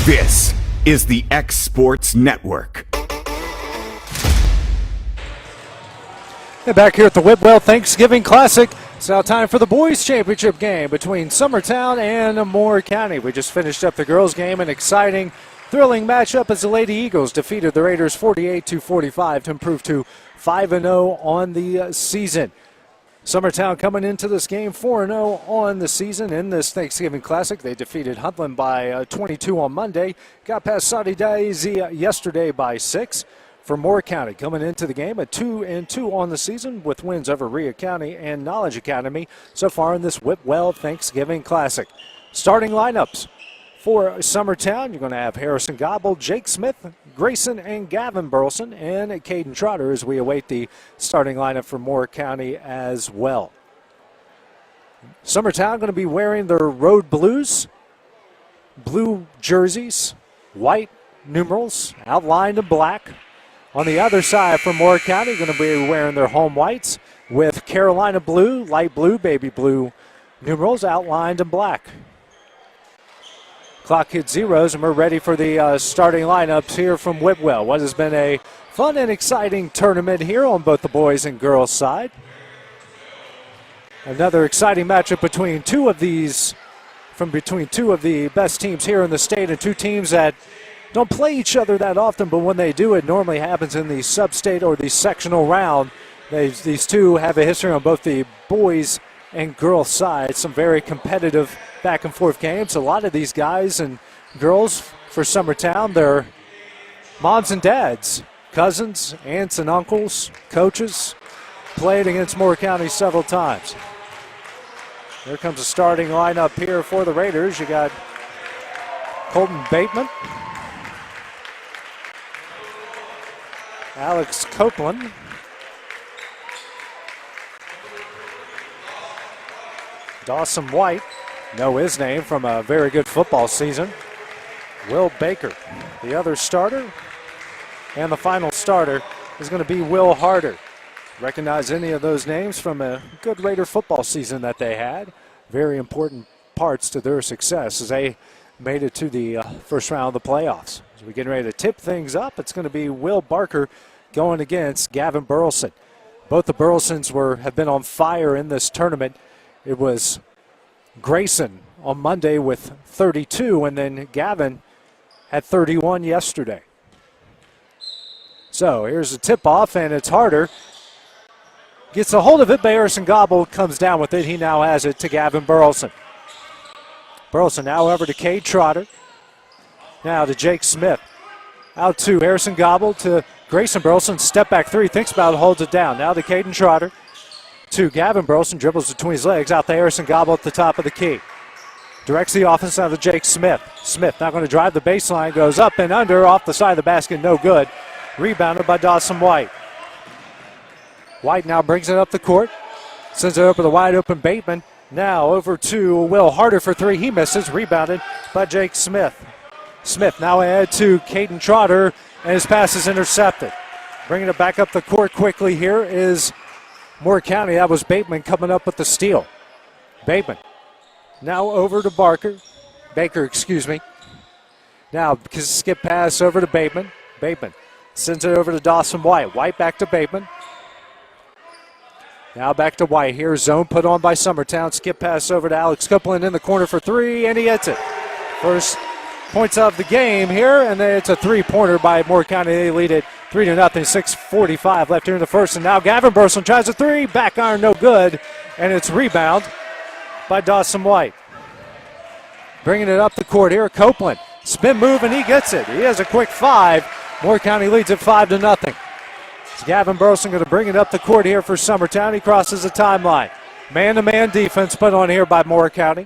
This is the X Sports Network. And back here at the Whitwell Thanksgiving Classic, it's now time for the boys' championship game between Summertown and Moore County. We just finished up the girls' game, an exciting, thrilling matchup as the Lady Eagles defeated the Raiders 48-45 to improve to 5-0 on the season. Summertown coming into this game 4-0 on the season in this Thanksgiving Classic. They defeated Huntland by 22 on Monday. Got past Saudi Daisy yesterday by 6. For Moore County coming into the game at 2-2 on the season with wins over Rhea County and Knowledge Academy so far in this Whitwell Thanksgiving Classic. Starting lineups for Summertown, you're going to have Harrison Gobble, Jake Smith, Grayson and Gavin Burleson, and Caden Trotter as we await the starting lineup for Moore County as well. Summertown going to be wearing their road blues, blue jerseys, white numerals outlined in black. On the other side for Moore County, going to be wearing their home whites with Carolina blue, light blue, baby blue numerals outlined in black. Clock hits zeros, and we're ready for the starting lineups here from Whitwell. What has been a fun and exciting tournament here on both the boys and girls side. Another exciting matchup between two of the best teams here in the state, and two teams that don't play each other that often, but when they do, it normally happens in the sub-state or the sectional round. These two have a history on both the boys and girls side. Some very competitive back and forth games. A lot of these guys and girls for Summertown, they're moms and dads, cousins, aunts and uncles, coaches, played against Moore County several times. Here comes the starting lineup here for the Raiders. You got Colton Bateman, Alex Copeland, Dawson White, know his name from a very good football season, Will Baker, the other starter, and the final starter is going to be Will Harder. Recognize any of those names from a good Raider football season that they had. Very important parts to their success as they made it to the first round of the playoffs. As we're getting ready to tip things up, it's going to be Will Barker going against Gavin Burleson. Both the Burlesons have been on fire in this tournament. It was Grayson on Monday with 32, and then Gavin had 31 yesterday. So here's the tip-off, and it's Harder. Gets a hold of it, but Harrison Gobble comes down with it. He now has it to Gavin Burleson. Burleson now over to Cade Trotter. Now to Jake Smith. Out to Harrison Gobble to Grayson Burleson. Step back three, thinks about it, holds it down. Now to Caden Trotter. To Gavin Burleson, dribbles between his legs. Out to Harrison Gobble at the top of the key. Directs the offense now to Jake Smith. Smith now going to drive the baseline. Goes up and under, off the side of the basket, no good. Rebounded by Dawson White. White now brings it up the court. Sends it over to the wide open Bateman. Now over to Will Harder for three. He misses. Rebounded by Jake Smith. Smith now ahead to Caden Trotter, and his pass is intercepted. Bringing it back up the court quickly here is Moore County. That was Bateman coming up with the steal. Bateman now over to Baker, excuse me. Now skip pass over to Bateman. Bateman sends it over to Dawson White. White back to Bateman. Now back to White here. Zone put on by Summertown. Skip pass over to Alex Copeland in the corner for three, and he hits it. First points of the game here, and then it's a three-pointer by Moore County. They lead it 3-0. 6:45 left here in the first, and now Gavin Burleson tries a three. Back iron, no good, and it's rebound by Dawson White. Bringing it up the court here, Copeland. Spin move, and he gets it. He has a quick five. Moore County leads it 5-0. Gavin Burleson going to bring it up the court here for Summertown. He crosses the timeline. Man-to-man defense put on here by Moore County.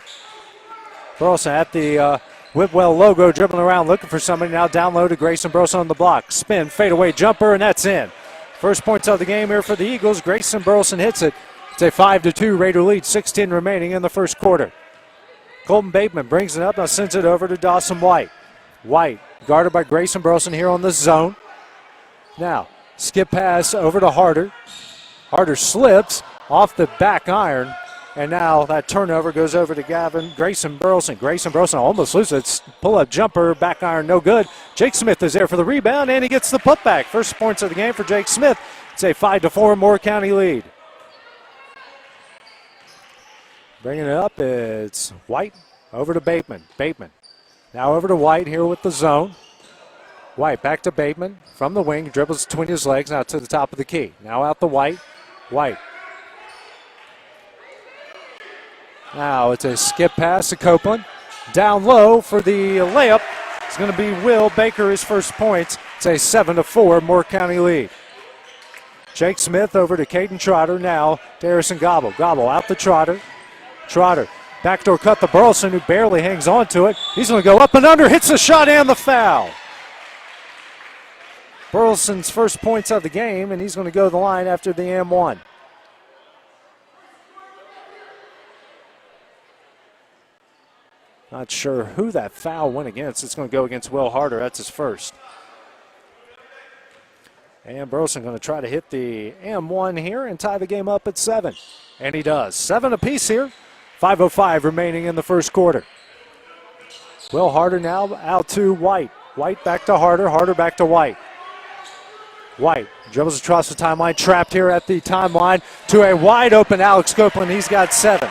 Burleson at the Whitwell logo, dribbling around looking for somebody. Now down low to Grayson Burleson on the block. Spin, fadeaway jumper, and that's in. First points of the game here for the Eagles. Grayson Burleson hits it. It's a 5-2 Raider lead, 6:10 remaining in the first quarter. Colton Bateman brings it up, now sends it over to Dawson White. White guarded by Grayson Burleson here on the zone. Now, skip pass over to Harder. Harder slips off the back iron, And now that turnover goes over to Grayson Burleson. Grayson Burleson almost loses it. Pull-up jumper, back iron, no good. Jake Smith is there for the rebound, and he gets the putback. First points of the game for Jake Smith. It's a 5-4 Moore County lead. Bringing it up, it's White over to Bateman. Bateman now over to White here with the zone. White back to Bateman from the wing, dribbles between his legs, now to the top of the key. Now out to White. White. Now it's a skip pass to Copeland. Down low for the layup. It's going to be Will Baker, his first points. It's a 7-4 Moore County lead. Jake Smith over to Caden Trotter. Now to Harrison Gobble. Gobble out to Trotter. Trotter. Backdoor cut to Burleson, who barely hangs on to it. He's going to go up and under. Hits the shot and the foul. Burleson's first points of the game, and he's going to go to the line after the M1. Not sure who that foul went against. It's going to go against Will Harder. That's his first. And Burleson going to try to hit the M1 here and tie the game up at 7. And he does. 7 apiece here. 5:05 remaining in the first quarter. Will Harder now out to White. White back to Harder. Harder back to White. White dribbles across the timeline. Trapped here at the timeline to a wide open Alex Copeland. He's got 7.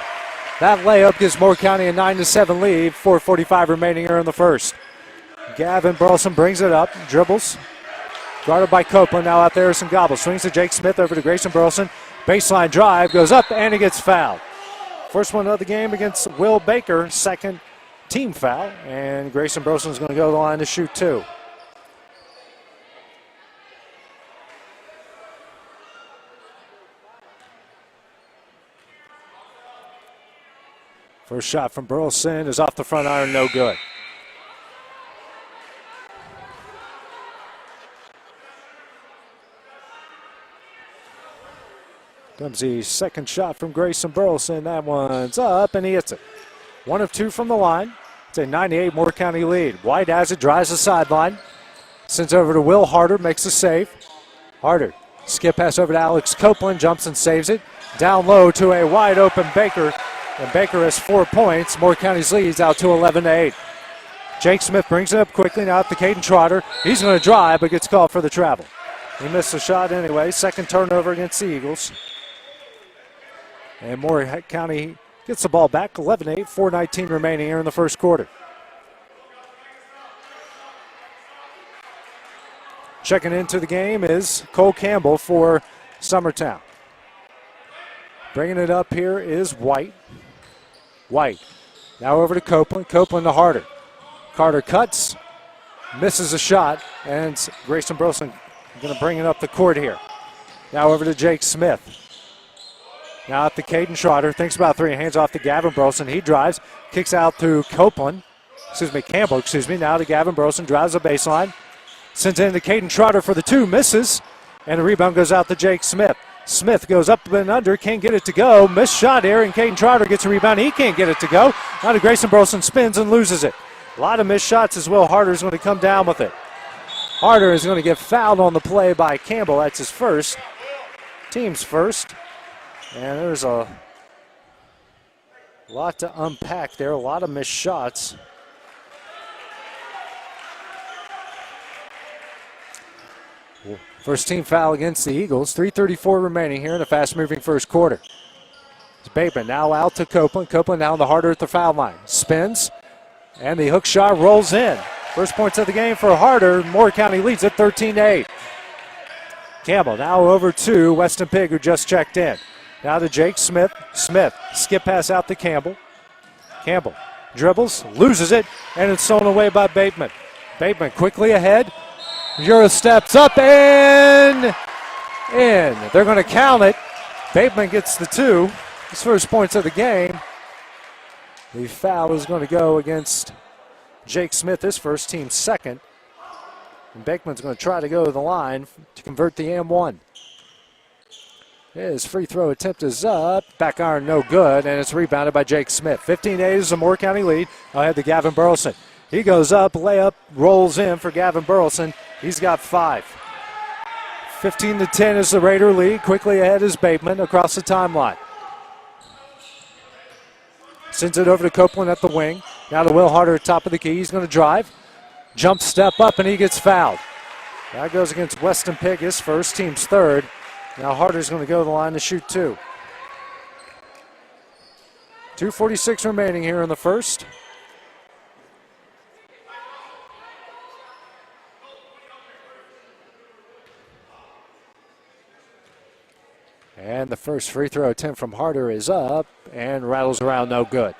That layup gives Moore County a 9-7 lead. 4:45 remaining here in the first. Gavin Burleson brings it up, dribbles. Guarded by Copeland, now out there, some gobble. Swings to Jake Smith over to Grayson Burleson. Baseline drive, goes up, and he gets fouled. First one of the game against Will Baker, second team foul. And Grayson Burleson is going to go to the line to shoot 2. First shot from Burleson is off the front iron, no good. Comes the second shot from Grayson Burleson. That one's up, and he hits it. 1 of 2 from the line. It's a 9-8 Moore County lead. White has it, drives the sideline. Sends over to Will Harder, makes the save. Harder, skip pass over to Alex Copeland, jumps and saves it. Down low to a wide open Baker. And Baker has 4 points. Moore County's leads out to 11-8. Jake Smith brings it up quickly now to Caden Trotter. He's going to drive, but gets called for the travel. He missed the shot anyway. Second turnover against the Eagles. And Moore County gets the ball back. 11-8, 4:19 remaining here in the first quarter. Checking into the game is Cole Campbell for Summertown. Bringing it up here is White. White. Now over to Copeland. Copeland to Harder. Carter cuts. Misses a shot. And Grayson Burleson going to bring it up the court here. Now over to Jake Smith. Now out to Caden Trotter. Thinks about 3. Hands off to Gavin Burleson. He drives. Kicks out to Campbell. Now to Gavin Burleson. Drives the baseline. Sends it into Caden Trotter for the 2. Misses. And the rebound goes out to Jake Smith. Smith goes up and under, can't get it to go. Missed shot here, and Caden Trotter gets a rebound. He can't get it to go. Now to Grayson Burleson, spins and loses it. A lot of missed shots as well. Harder is going to come down with it. Harder is going to get fouled on the play by Campbell. That's his first. Team's first. And there's a lot to unpack there. A lot of missed shots. First team foul against the Eagles. 3:34 remaining here in a fast-moving first quarter. It's Bateman now out to Copeland. Copeland now on the Harder at the foul line. Spins, and the hook shot rolls in. First points of the game for Harder. Moore County leads at 13-8. Campbell now over to Weston Pigg, who just checked in. Now to Jake Smith. Smith, skip pass out to Campbell. Campbell dribbles, loses it, and it's stolen away by Bateman. Bateman quickly ahead. Euro steps up and in. They're going to count it. Bateman gets the 2. His first points of the game. The foul is going to go against Jake Smith, his first, team second. And Bateman's going to try to go to the line to convert the M1. His free throw attempt is up. Back iron no good, and it's rebounded by Jake Smith. 15-8 is a Moore County lead. Ahead to Gavin Burleson. He goes up, layup, rolls in for Gavin Burleson. He's got 5. 15-10 is the Raider lead. Quickly ahead is Bateman across the timeline. Sends it over to Copeland at the wing. Now to Will Harder at top of the key. He's going to drive. Jump step up, and he gets fouled. That goes against Weston Pigg, his first, team's third. Now Harder's going to go to the line to shoot two. 2:46 remaining here in the first. And the first free throw attempt from Harder is up and rattles around, no good.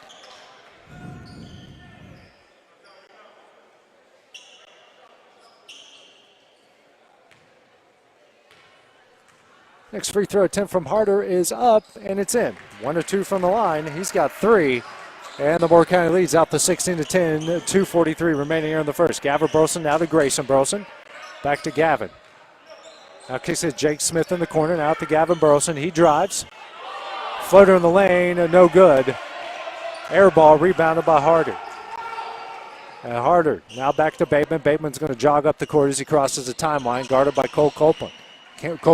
Next free throw attempt from Harder is up, and it's in. 1 or 2 from the line. He's got 3. And the Moore County leads out to 16-10. 2:43 remaining here in the first. Gavin Burleson now to Grayson Burleson. Back to Gavin. Now kicks it Jake Smith in the corner. Now to Gavin Burleson. He drives. Floater in the lane, no good. Air ball rebounded by Harder. And Harder now back to Bateman. Bateman's going to jog up the court as he crosses the timeline, guarded by Cole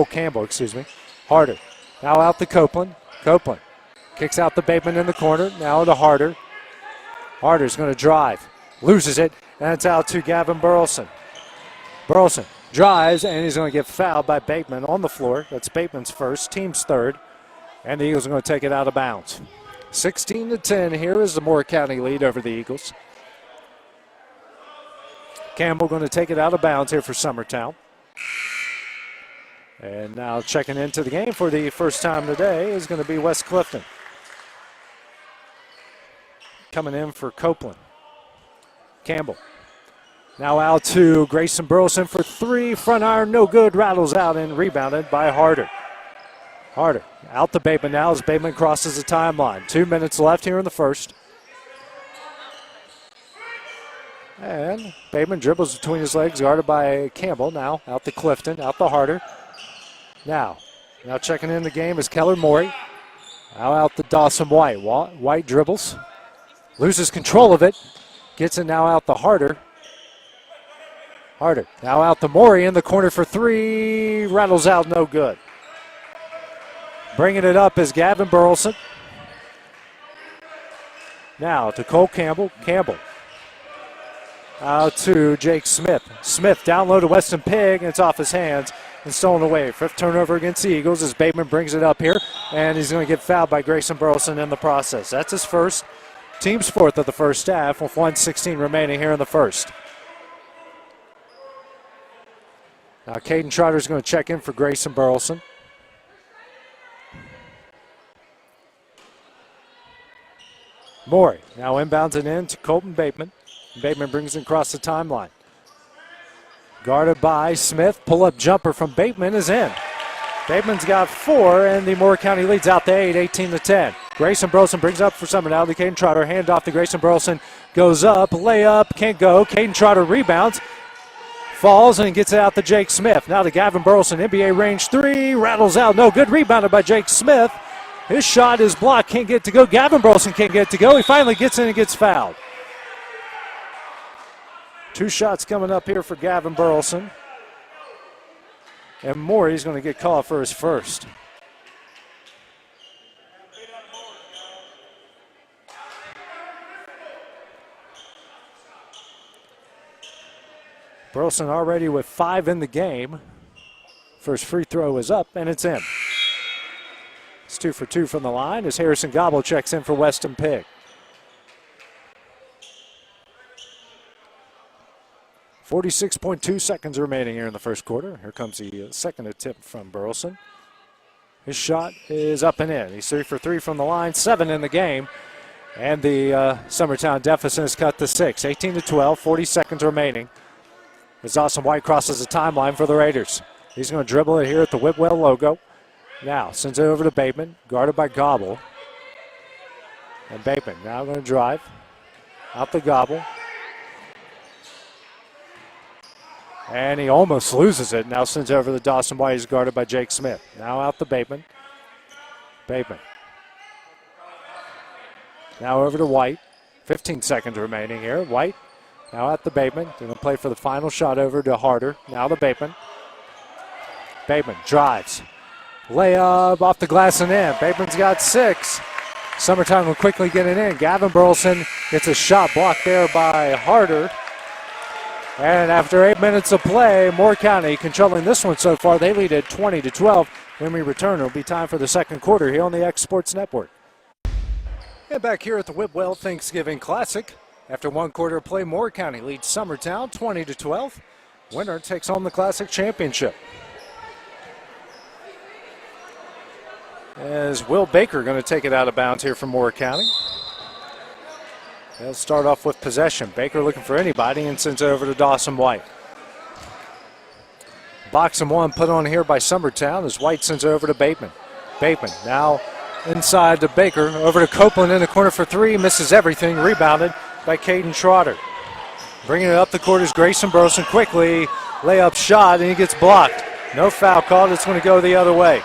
Campbell, excuse me. Harder. Now out to Copeland. Copeland kicks out to Bateman in the corner. Now to Harder. Harder's going to drive. Loses it. And it's out to Gavin Burleson. Burleson drives, and he's going to get fouled by Bateman on the floor. That's Bateman's first, team's third. And the Eagles are going to take it out of bounds. 16-10. Here is the Moore County lead over the Eagles. Campbell going to take it out of bounds here for Summertown. And now checking into the game for the first time today is going to be Wes Clifton. Coming in for Copeland. Campbell. Now out to Grayson Burleson for 3. Front iron, no good. Rattles out and rebounded by Harder. Harder out to Bateman now as Bateman crosses the timeline. 2 minutes left here in the first. And Bateman dribbles between his legs, guarded by Campbell. Now out to Clifton, out to Harder. Now checking in the game is Keller Morey. Now out to Dawson White. White dribbles. Loses control of it. Gets it now out to Harder. Harder now out to Morey in the corner for 3. Rattles out, no good. Bringing it up is Gavin Burleson. Now to Cole Campbell. Campbell out to Jake Smith. Smith down low to Weston Pigg, and it's off his hands and stolen away. 5th turnover against the Eagles as Bateman brings it up here, and he's going to get fouled by Grayson Burleson in the process. That's his first, team's 4th of the first half with 1:16 remaining here in the first. Now Caden Trotter's going to check in for Grayson Burleson. Morey now inbounds it in to Colton Bateman. Bateman brings it across the timeline. Guarded by Smith. Pull-up jumper from Bateman is in. Bateman's got 4, and the Moore County leads out to 8, 18-10. Grayson Burleson brings up for Summer now to Caden Trotter. Hand off to Grayson Burleson. Goes up, layup, can't go. Caden Trotter rebounds. Falls and gets it out to Jake Smith. Now to Gavin Burleson. NBA range 3. Rattles out. No good. Rebounded by Jake Smith. His shot is blocked. Can't get to go. Gavin Burleson can't get to go. He finally gets in and gets fouled. 2 shots coming up here for Gavin Burleson. And Morey's going to get called for his first. Burleson already with 5 in the game. First free throw is up, and it's in. It's 2 for 2 from the line as Harrison Gobble checks in for Weston Pigg. 46.2 seconds remaining here in the first quarter. Here comes the second attempt from Burleson. His shot is up and in. He's 3 for 3 from the line, 7 in the game. And the Summertown deficit is cut to 6. 18-12, 40 seconds remaining. As Dawson White crosses the timeline for the Raiders. He's going to dribble it here at the Whitwell logo. Now sends it over to Bateman, guarded by Gobble. And Bateman now going to drive. Out the Gobble. And he almost loses it. Now sends it over to Dawson White. He's guarded by Jake Smith. Now out to Bateman. Bateman. Now over to White. 15 seconds remaining here. White now at the Bateman. They're going to play for the final shot over to Harder. Now to Bateman. Bateman drives. Layup off the glass and in. Bateman's got 6. Summertown will quickly get it in. Gavin Burleson gets a shot blocked there by Harder. And after 8 minutes of play, Moore County controlling this one so far. They lead at 20-12. When we return, it'll be time for the second quarter here on the X Sports Network. And back here at the Whitwell Thanksgiving Classic, after one quarter of play, Moore County leads Summertown 20-12. Winner takes home the Classic Championship. As Will Baker going to take it out of bounds here from Moore County. They'll start off with possession. Baker looking for anybody and sends it over to Dawson White. Box and one put on here by Summertown as White sends it over to Bateman. Bateman now inside to Baker. Over to Copeland in the corner for three. Misses everything. Rebounded by Caden Trotter. Bringing it up the court is Grayson Burleson quickly. Layup shot and he gets blocked. No foul called. It's going to go the other way.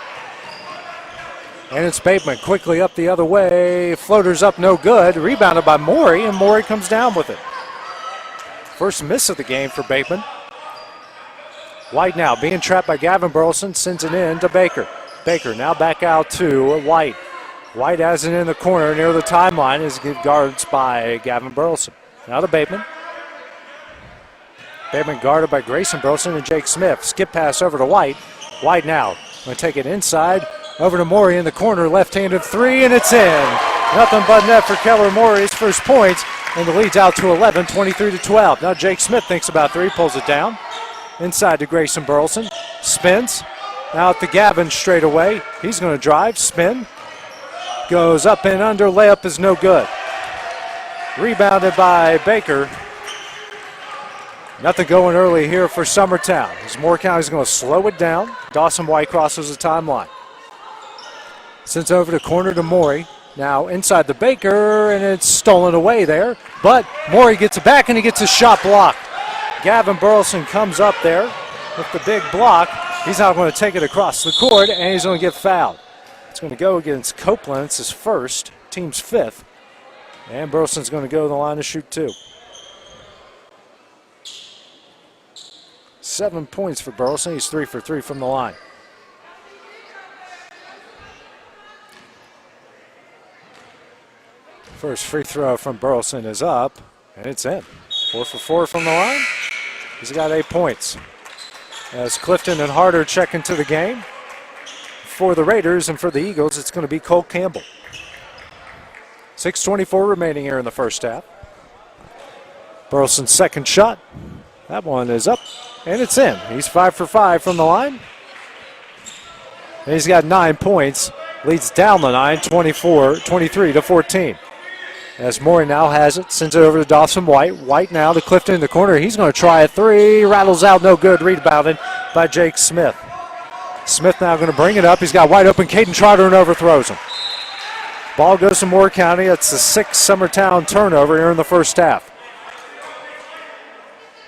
And it's Bateman quickly up the other way. Floater's up, no good. Rebounded by Morey, and Morey comes down with it. First miss of the game for Bateman. White now being trapped by Gavin Burleson, sends it in to Baker. Baker now back out to White. White has it in the corner near the timeline as guards by Gavin Burleson. Now to Bateman. Bateman guarded by Grayson Burleson and Jake Smith. Skip pass over to White. White now going to take it inside. Over to Morey in the corner, left-handed three, and it's in. Nothing but net for Keller Morey's first points, and the lead's out to 11, 23-12. Now Jake Smith thinks about three, pulls it down. Inside to Grayson Burleson, spins. Out to Gavin straight away. He's going to drive, spin. Goes up and under, layup is no good. Rebounded by Baker. Nothing going early here for Summertown. As Moore County's going to slow it down. Dawson White crosses the timeline. Sends over the corner to Morey. Now inside the Baker, and it's stolen away there. But Morey gets it back, and he gets a shot block. Gavin Burleson comes up there with the big block. He's now going to take it across the court, and he's going to get fouled. It's going to go against Copeland. It's his first, team's fifth. And Burleson's going to go to the line to shoot two. 7 points for Burleson. He's 3 for 3 from the line. First free throw from Burleson is up, and it's in. 4 for 4 from the line. He's got 8 points. As Clifton and Harder check into the game. For the Raiders and for the Eagles, it's going to be Cole Campbell. 6:24 remaining here in the first half. Burleson's second shot. That one is up, and it's in. He's 5 for 5 from the line. And he's got 9 points. Leads down the line, 23-14. As Morey now has it, sends it over to Dawson White. White now to Clifton in the corner. He's going to try a three. Rattles out, no good. Rebounded by Jake Smith. Smith now going to bring it up. He's got wide open Caden Trotter and overthrows him. Ball goes to Moore County. It's the 6th Summertown turnover here in the first half.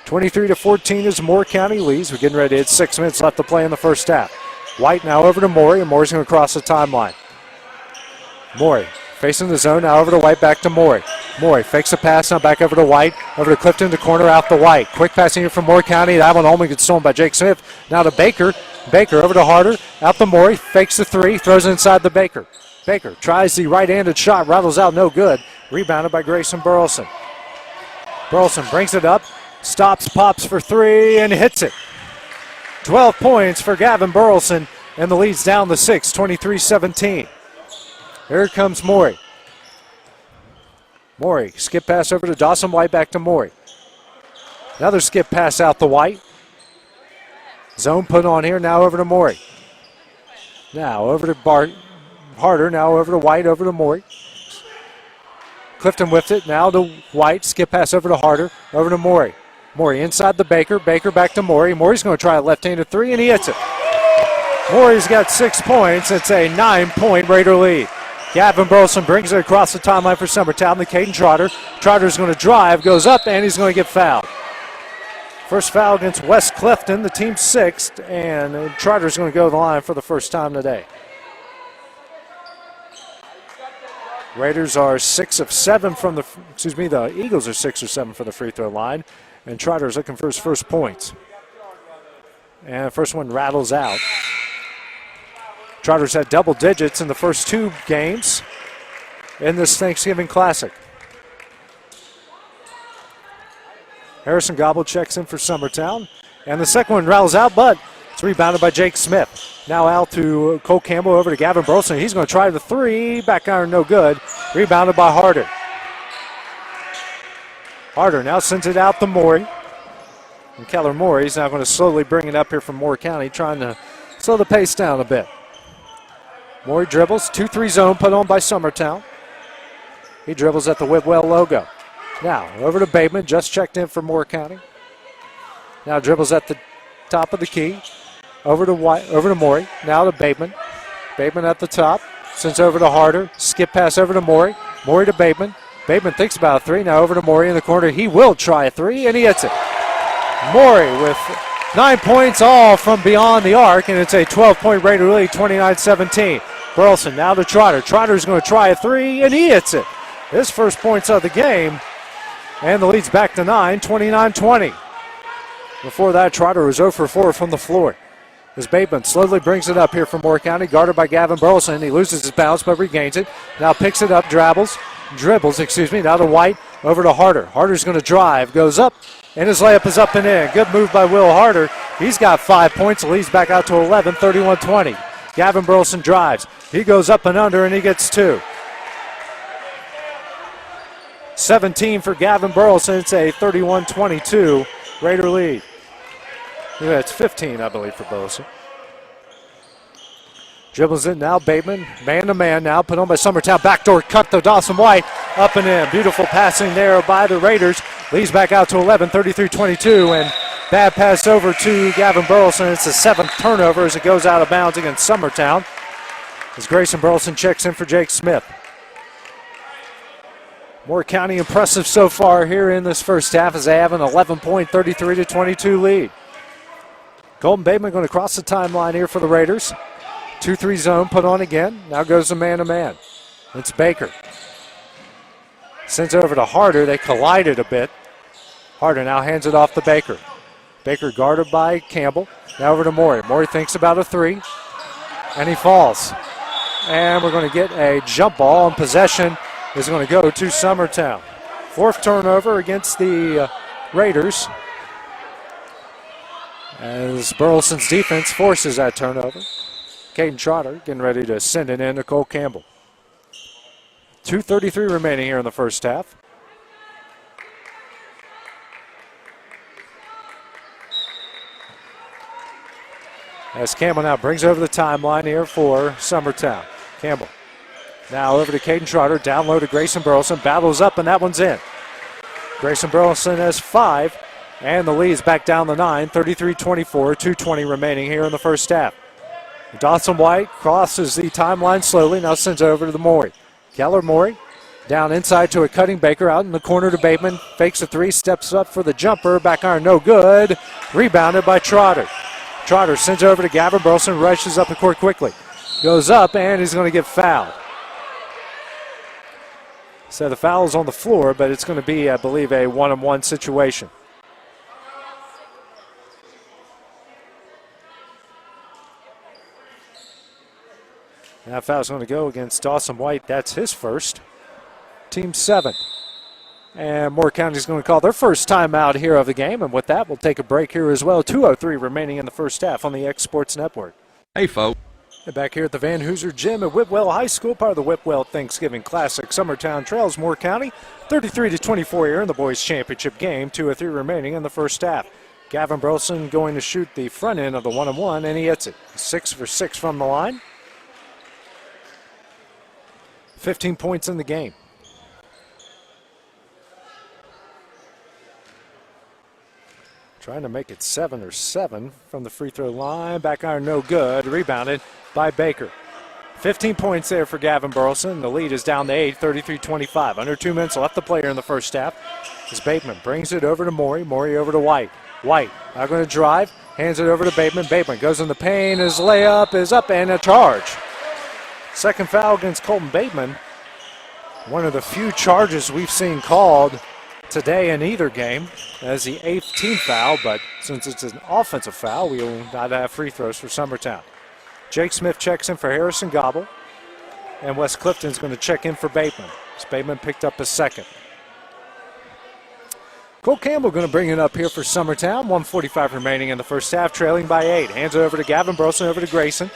23-14 is Moore County leads. We're getting ready. It's 6 minutes left to play in the first half. White now over to Morey, and Morey's going to cross the timeline. Morey facing the zone, now over to White, back to Morey. Morey fakes a pass, now back over to White, over to Clifton, the corner, out to White. Quick passing here from Moore County. That one only gets stolen by Jake Smith. Now to Baker. Baker over to Harder, out to Morey, fakes the three, throws it inside the Baker. Baker tries the right-handed shot, rattles out, no good. Rebounded by Grayson Burleson. Burleson brings it up, stops, pops for three, and hits it. 12 points for Gavin Burleson, and the lead's down to 6, 23-17. Here comes Morey. Morey, skip pass over to Dawson White, back to Morey. Another skip pass out to White. Zone put on here, now over to Morey. Now over to Harder, now over to White, over to Morey. Clifton with it, now to White, skip pass over to Harder, over to Morey. Morey inside the Baker, Baker back to Morey. Morey's going to try a left-handed three, and he hits it. Morey's got 6 points. It's a 9-point Raider lead. Gavin Burleson brings it across the timeline for Summertown to Caden Trotter. Trotter's going to drive, goes up, and he's going to get fouled. First foul against West Clifton, the team's 6th, and Trotter's going to go to the line for the first time today. Raiders are 6 of 7 from the Eagles are 6 or 7 from the free throw line, and Trotter's looking for his first points. And the first one rattles out. Trotter's had double digits in the first 2 games. in this Thanksgiving Classic. Harrison Gobble checks in for Summertown. And the second one rattles out, but it's rebounded by Jake Smith. Now out to Cole Campbell, over to Gavin Burleson. He's going to try the three. Back iron, no good. Rebounded by Harder. Harder now sends it out to Morey. And Keller Morey's now going to slowly bring it up here from Moore County, trying to slow the pace down a bit. Morey dribbles, 2-3 zone put on by Summertown. He dribbles at the Whitwell logo. Now over to Bateman, just checked in for Moore County. Now dribbles at the top of the key. Over to Morey. Now to Bateman. Bateman at the top. Sends over to Harder. Skip pass over to Morey. Morey to Bateman. Bateman thinks about a three. Now over to Morey in the corner. He will try a three, and he hits it. Morey with 9 points, all from beyond the arc, and it's a 12-point Raider lead, 29-17. Burleson now to Trotter. Trotter's going to try a three, and he hits it. His first points of the game, and the lead's back to 9, 29-20. Before that, Trotter was 0 for 4 from the floor. As Bateman slowly brings it up here from Moore County, guarded by Gavin Burleson. He loses his bounce but regains it. Now picks it up, dribbles, now to White, over to Harder. Harder's going to drive, goes up, and his layup is up and in. Good move by Will Harder. He's got 5 points, leads back out to 11, 31-20. Gavin Burleson drives. He goes up and under, and he gets 2. 17 for Gavin Burleson. It's a 31-22 Raider lead. Yeah, it's 15, I believe, for Burleson. Dribbles it now, Bateman, man-to-man now, put on by Summertown. Backdoor cut to Dawson White, up and in. Beautiful passing there by the Raiders. Leads back out to 11, 33-22, and bad pass over to Gavin Burleson. It's the 7th turnover as it goes out of bounds against Summertown. As Grayson Burleson checks in for Jake Smith. Moore County impressive so far here in this first half as they have an 11-point, 33-22 lead. Colton Bateman going to cross the timeline here for the Raiders. 2-3 zone put on again. Now goes the man-to-man. It's Baker. Sends it over to Harder. They collided a bit. Harder now hands it off to Baker. Baker guarded by Campbell. Now over to Morey. Morey thinks about a three, and he falls. And we're going to get a jump ball, and possession is going to go to Summertown. 4th turnover against the Raiders, as Burleson's defense forces that turnover. Caden Trotter getting ready to send it in to Cole Campbell. 2:33 remaining here in the first half. As Campbell now brings over the timeline here for Summertown. Campbell now over to Caden Trotter, down low to Grayson Burleson, battles up, and that one's in. Grayson Burleson has 5, and the lead's back down to 9, 33-24, 2:20 remaining here in the first half. Dawson White crosses the timeline slowly, now sends it over to the Morey. Keller Morey down inside to a cutting Baker, out in the corner to Bateman, fakes a three, steps up for the jumper, back iron no good, rebounded by Trotter. Trotter sends it over to Gavin Burleson, rushes up the court quickly, goes up, and he's going to get fouled. So the foul is on the floor, but it's going to be, I believe, a one-on-one situation. That foul's going to go against Dawson White. That's his first. Team 7. And Moore County's going to call their first timeout here of the game. And with that, we'll take a break here as well. 2:03 remaining in the first half on the X Sports Network. Hey, folks. And back here at the Van Hooser Gym at Whitwell High School, part of the Whitwell Thanksgiving Classic. Summertown trails Moore County 33-24 here in the boys championship game. 2:03 remaining in the first half. Gavin Burleson going to shoot the front end of the 1-on-1, and he hits it. 6 for 6 from the line. 15 points in the game. Trying to make it 7 or 7 from the free throw line. Back iron no good. Rebounded by Baker. 15 points there for Gavin Burleson. The lead is down to 8, 33-25. Under 2 minutes left to play here in the first half. As Bateman brings it over to Morey. Morey over to White. White now going to drive. Hands it over to Bateman. Bateman goes in the paint. His layup is up and a charge. Second foul against Colton Bateman. One of the few charges we've seen called today in either game as the 8th team foul, but since it's an offensive foul, we will not have free throws for Summertown. Jake Smith checks in for Harrison Gobble. And West Clifton's going to check in for Bateman. Bateman picked up a second. Cole Campbell going to bring it up here for Summertown. 1:45 remaining in the first half, trailing by 8. Hands it over to Gavin Burleson, over to Grayson.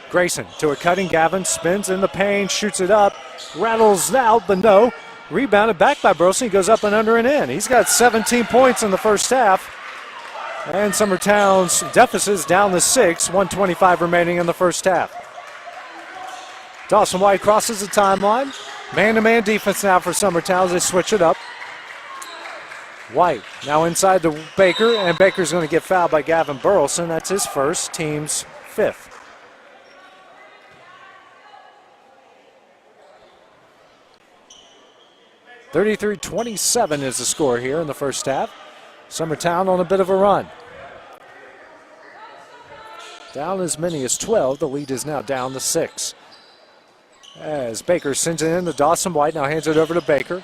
Grayson to a cutting Gavin, spins in the paint, shoots it up, rattles out, but no. Rebounded back by Burleson. He goes up and under and in. He's got 17 points in the first half. And Summertown's deficit is down to 6. 1:25 remaining in the first half. Dawson White crosses the timeline. Man-to-man defense now for Summertown as they switch it up. White now inside to Baker, and Baker's going to get fouled by Gavin Burleson. That's his first, team's 5th. (33-27) is the score here in the first half. Summertown on a bit of a run. Down as many as 12. The lead is now down to 6. As Baker sends it in to Dawson White, now hands it over to Baker.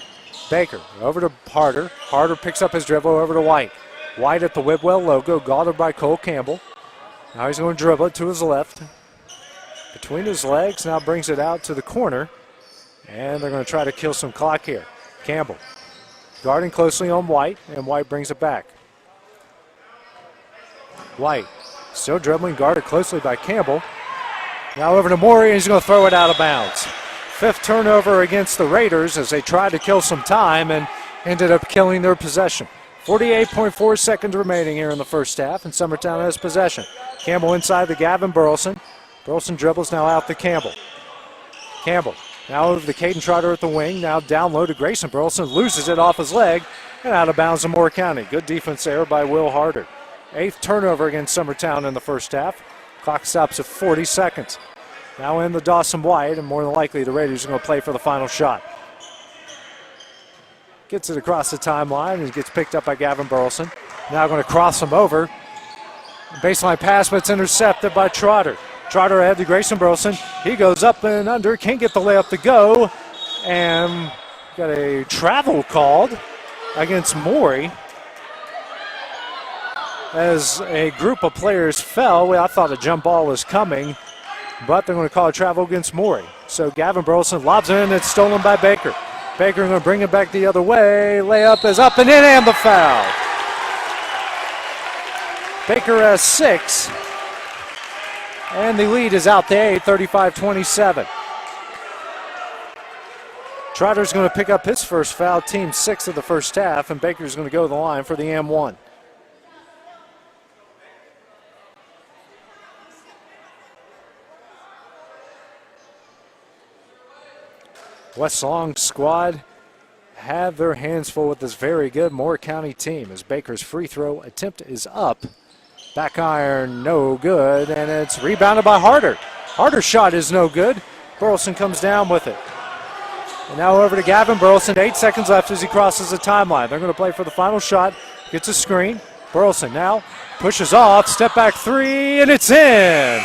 Baker over to Harder. Harder picks up his dribble over to White. White at the Whitwell logo, guarded by Cole Campbell. Now he's going to dribble it to his left. Between his legs, now brings it out to the corner. And they're going to try to kill some clock here. Campbell guarding closely on White, and White brings it back. White still dribbling, guarded closely by Campbell. Now over to Morey, and he's going to throw it out of bounds. 5th turnover against the Raiders as they tried to kill some time and ended up killing their possession. 48.4 seconds remaining here in the first half, and Summertown has possession. Campbell inside to Gavin Burleson. Burleson dribbles now out to Campbell. Campbell now over to Caden Trotter at the wing. Now down low to Grayson. Burleson loses it off his leg and out of bounds to Moore County. Good defense there by Will Harder. 8th turnover against Summertown in the first half. Clock stops at 40 seconds. Now in the Dawson White, and more than likely the Raiders are going to play for the final shot. Gets it across the timeline and gets picked up by Gavin Burleson. Now going to cross him over. Baseline pass, but it's intercepted by Trotter. Trotter ahead to Grayson Burleson. He goes up and under, can't get the layup to go. And got a travel called against Morey. As a group of players fell, I thought a jump ball was coming, but they're going to call a travel against Morey. So Gavin Burleson lobs it in, it's stolen by Baker. Baker going to bring it back the other way. Layup is up and in, and the foul. Baker has 6, and the lead is out to 8, 35-27. Trotter's going to pick up his first foul, team 6 of the first half, and Baker's going to go to the line for the M1. West Long's squad have their hands full with this very good Moore County team as Baker's free throw attempt is up. Back iron, no good, and it's rebounded by Harder. Harder's shot is no good. Burleson comes down with it. And now over to Gavin Burleson, 8 seconds left as he crosses the timeline. They're going to play for the final shot, gets a screen. Burleson now pushes off, step back 3, and it's in.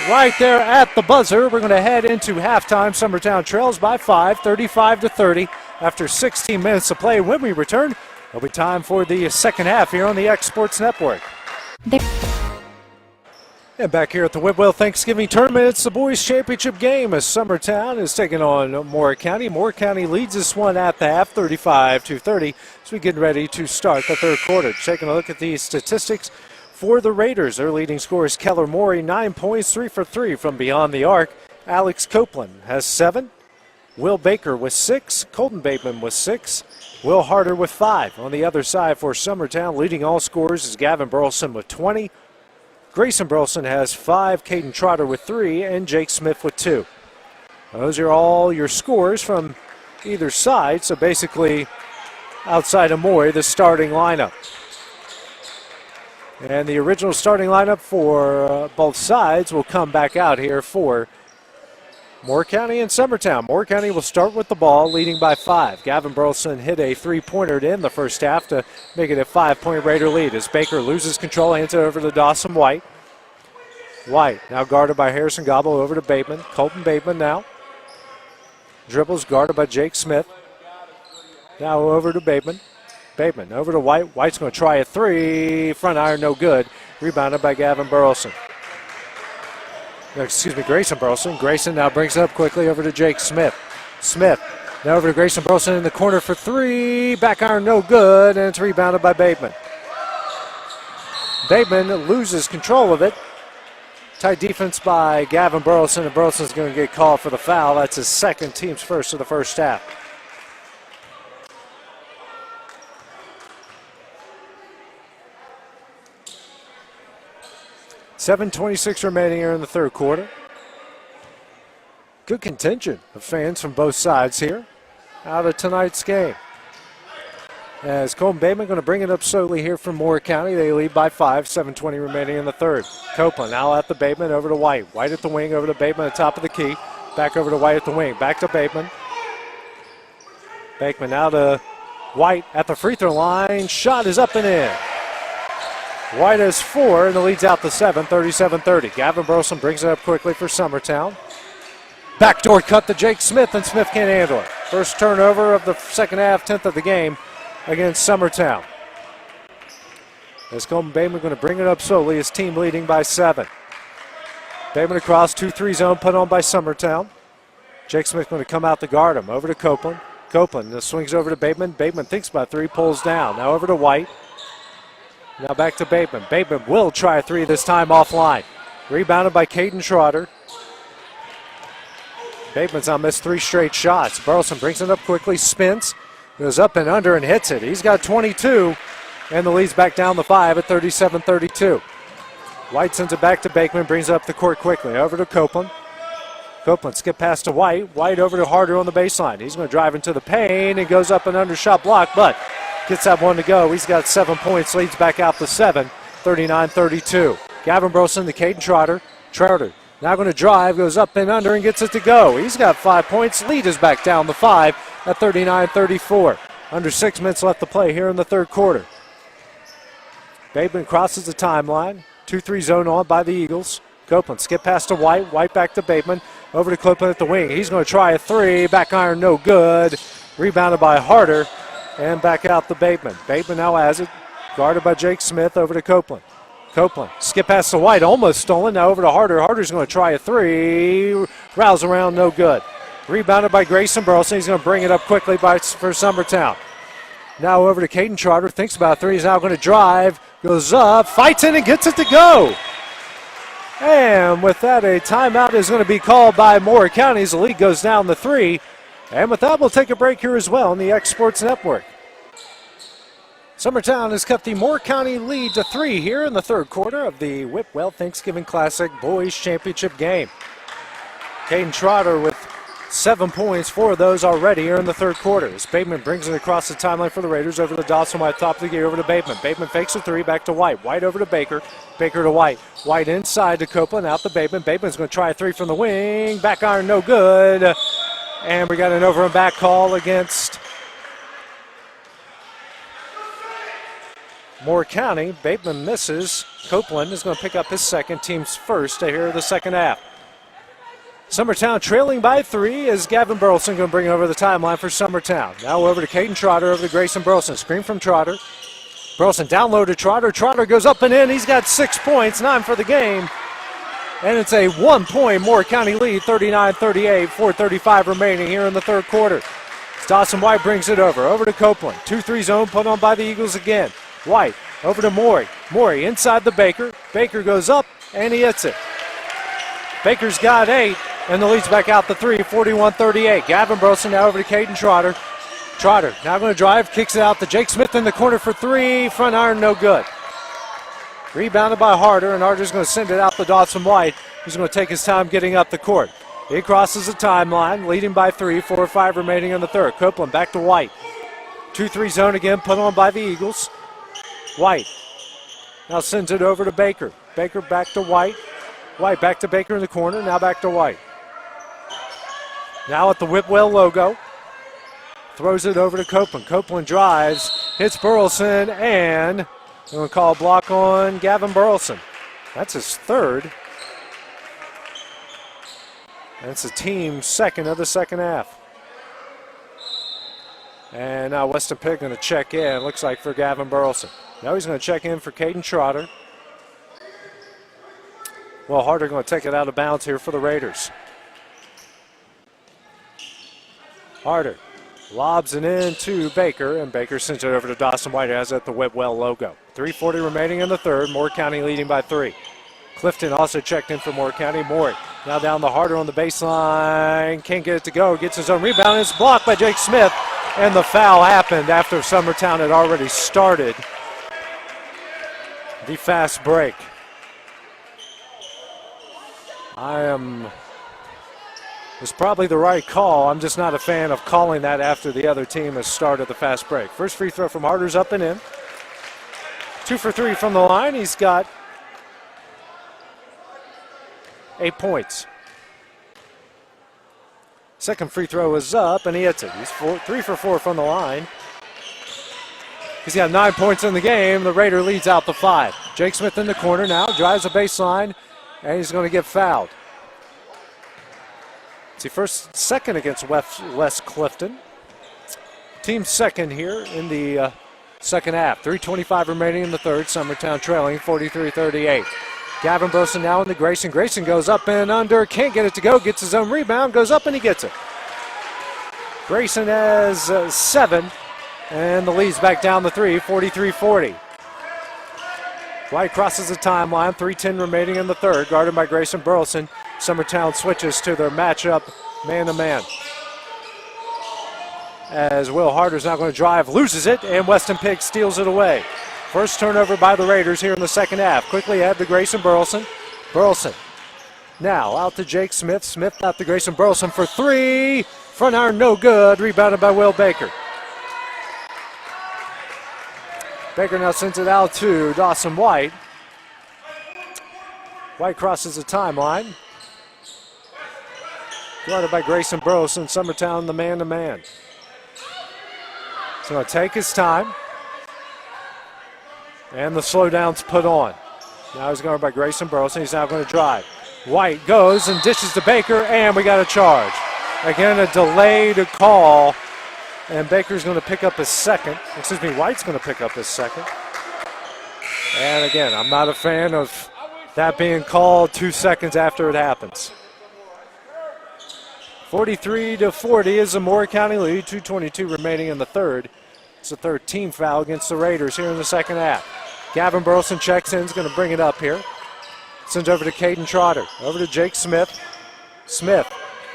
Right there at the buzzer. We're going to head into halftime. Summertown trails by 5, 35-30 after 16 minutes to play. When we return, it'll be time for the second half here on the X Sports Network. And back here at the Whitwell Thanksgiving Tournament, it's the boys' championship game as Summertown is taking on Moore County. Moore County leads this one at the half, 35-30, as we get ready to start the third quarter. Taking a look at the statistics for the Raiders. Their leading scorer is Keller Morey, 9 points, 3 for 3 from beyond the arc. Alex Copeland has 7. Will Baker with 6. Colton Bateman with 6. Will Harder with 5. On the other side for Summertown, leading all scorers is Gavin Burleson with 20. Grayson Burleson has 5. Caden Trotter with 3. And Jake Smith with 2. Those are all your scores from either side. So basically, outside of Morey, the starting lineup. And the original starting lineup for both sides will come back out here for Moore County and Summertown. Moore County will start with the ball, leading by 5. Gavin Burleson hit a three-pointer in the first half to make it a 5-point Raider lead as Baker loses control, hands it over to Dawson White. White now guarded by Harrison Gobble over to Bateman. Colton Bateman now. Dribbles guarded by Jake Smith. Now over to Bateman. Bateman over to White. White's going to try a 3. Front iron, no good. Rebounded by Gavin Burleson. Grayson Burleson. Grayson now brings it up quickly over to Jake Smith. Smith now over to Grayson Burleson in the corner for three. Back iron no good, and it's rebounded by Bateman. Bateman loses control of it. Tight defense by Gavin Burleson, and Burleson's going to get called for the foul. That's his second, team's first of the first half. $7:26 remaining here in the third quarter. Good contingent of fans from both sides here out of tonight's game. As Colton Bateman going to bring it up slowly here from Moore County. They lead by 5, 7:20 remaining in the third. Copeland now at the Bateman, over to White. White at the wing, over to Bateman at the top of the key. Back over to White at the wing, back to Bateman. Bateman now to White at the free throw line. Shot is up and in. White has 4, and the lead's out to 7, 37-30. Gavin Burleson brings it up quickly for Summertown. Backdoor cut to Jake Smith, and Smith can't handle it. First turnover of the second half, 10th of the game against Summertown. As Colton Bateman going to bring it up slowly, his team leading by 7. Bateman across, 2-3 zone put on by Summertown. Jake Smith going to come out to guard him. Over to Copeland. Copeland swings over to Bateman. Bateman thinks about 3, pulls down. Now over to White. Now back to Bateman. Bateman will try a 3 this time offline. Rebounded by Caden Schroeder. Bateman's now missed 3 straight shots. Burleson brings it up quickly, spins, goes up and under and hits it. He's got 22, and the lead's back down to 5 at 37-32. White sends it back to Bateman, brings it up the court quickly. Over to Copeland. Copeland skip past to White. White over to Harder on the baseline. He's going to drive into the paint and goes up and under shot block, but gets that one to go. He's got 7 points, leads back out to 7, 39-32. Gavin Burleson to Caden Trotter. Trotter now going to drive, goes up and under and gets it to go. He's got 5 points. Lead is back down to 5 at 39-34. Under 6 minutes left to play here in the third quarter. Bateman crosses the timeline. 2-3 zone on by the Eagles. Copeland skip past to White. White back to Bateman. Over to Copeland at the wing. He's going to try a 3. Back iron no good. Rebounded by Harder. And back out to Bateman. Bateman now has it. Guarded by Jake Smith. Over to Copeland. Copeland skip past to White. Almost stolen. Now over to Harder. Harder's going to try a 3. Rouse around no good. Rebounded by Grayson Burleson. He's going to bring it up quickly for Summertown. Now over to Caden Trotter. Thinks about a 3. He's now going to drive. Goes up. Fights in and gets it to go. And with that, a timeout is going to be called by Moore County as the lead goes down to 3. And with that, we'll take a break here as well on the X Sports Network. Summertown has cut the Moore County lead to 3 here in the third quarter of the Whitwell Thanksgiving Classic Boys Championship game. Caden Trotter with 7 points, 4 of those already here in the third quarter. As Bateman brings it across the timeline for the Raiders over to Dawson White, top of the gear over to Bateman. Bateman fakes a 3, back to White. White over to Baker. Baker to White. White inside to Copeland, out to Bateman. Bateman's going to try a 3 from the wing. Back iron, no good. And we got an over and back call against Moore County. Bateman misses. Copeland is going to pick up his second, team's first to here in the second half. Summertown trailing by 3 as Gavin Burleson going to bring over the timeline for Summertown. Now over to Caden Trotter, over to Grayson Burleson. Screen from Trotter. Burleson down low to Trotter. Trotter goes up and in. He's got 6 points, 9 for the game. And it's a 1-point Moore County lead, 39-38, 4:35 remaining here in the third quarter. Dawson White brings it over to Copeland. 2-3 zone put on by the Eagles again. White over to Morey. Morey inside the Baker. Baker goes up and he hits it. Baker's got 8. And the lead's back out to 3, 41-38. Gavin Burleson now over to Caden Trotter. Trotter now going to drive, kicks it out to Jake Smith in the corner for 3. Front iron, no good. Rebounded by Harder, and Harder's going to send it out to Dawson White, who's going to take his time getting up the court. He crosses the timeline, leading by 3, 4-5 remaining in the third. Copeland back to White. 2-3 zone again, put on by the Eagles. White now sends it over to Baker. Baker back to White. White back to Baker in the corner, now back to White. Now at the Whitwell logo. Throws it over to Copeland. Copeland drives, hits Burleson, and we're going to call a block on Gavin Burleson. That's his third. That's the team's second of the second half. And now Weston Pigg going to check in, looks like for Gavin Burleson. Now he's going to check in for Caden Trotter. Well, Harder going to take it out of bounds here for the Raiders. Harder lobs it in to Baker, and Baker sends it over to Dawson White, has at the Whitwell logo. 3:40 remaining in the third. Moore County leading by 3. Clifton also checked in for Moore County. Moore now down the Harder on the baseline. Can't get it to go. Gets his own rebound. And it's blocked by Jake Smith. And the foul happened after Summertown had already started the fast break. It's probably the right call. I'm just not a fan of calling that after the other team has started the fast break. First free throw from Harder's up and in. 2 for 3 from the line. He's got 8 points. Second free throw is up, and he hits it. He's 3 for 4 from the line. He's got 9 points in the game. The Raider leads out to 5. Jake Smith in the corner now, drives the baseline, and he's going to get fouled. It's the second against West Clifton. Team second here in the second half. 3:25 remaining in the third. Summertown trailing 43-38. Gavin Burleson now in the Grayson. Grayson goes up and under. Can't get it to go. Gets his own rebound. Goes up and he gets it. Grayson has 7. And the lead's back down to 3. 43-40. White crosses the timeline. 3:10 remaining in the third. Guarded by Grayson Burleson. Summertown switches to their matchup man-to-man. As Will Harder's now going to drive. Loses it. And Weston Pigg steals it away. First turnover by the Raiders here in the second half. Quickly ahead to Grayson Burleson. Burleson now out to Jake Smith. Smith out to Grayson Burleson for 3. Front iron no good. Rebounded by Will Baker. Baker now sends it out to Dawson White. White crosses the timeline. Guarded by Grayson Burleson. Summertown the man-to-man. He's going to take his time. And the slowdown's put on. Now he's guarded by Grayson Burleson. He's now going to drive. White goes and dishes to Baker, and we got a charge. Again, a delayed call. And Baker's going to pick up his second. White's going to pick up his second. And again, I'm not a fan of that being called 2 seconds after it happens. 43-40 is the Moore County lead. 2:22 remaining in the third. It's the third team foul against the Raiders here in the second half. Gavin Burleson checks in, is going to bring it up here. Sends over to Caden Trotter. Over to Jake Smith. Smith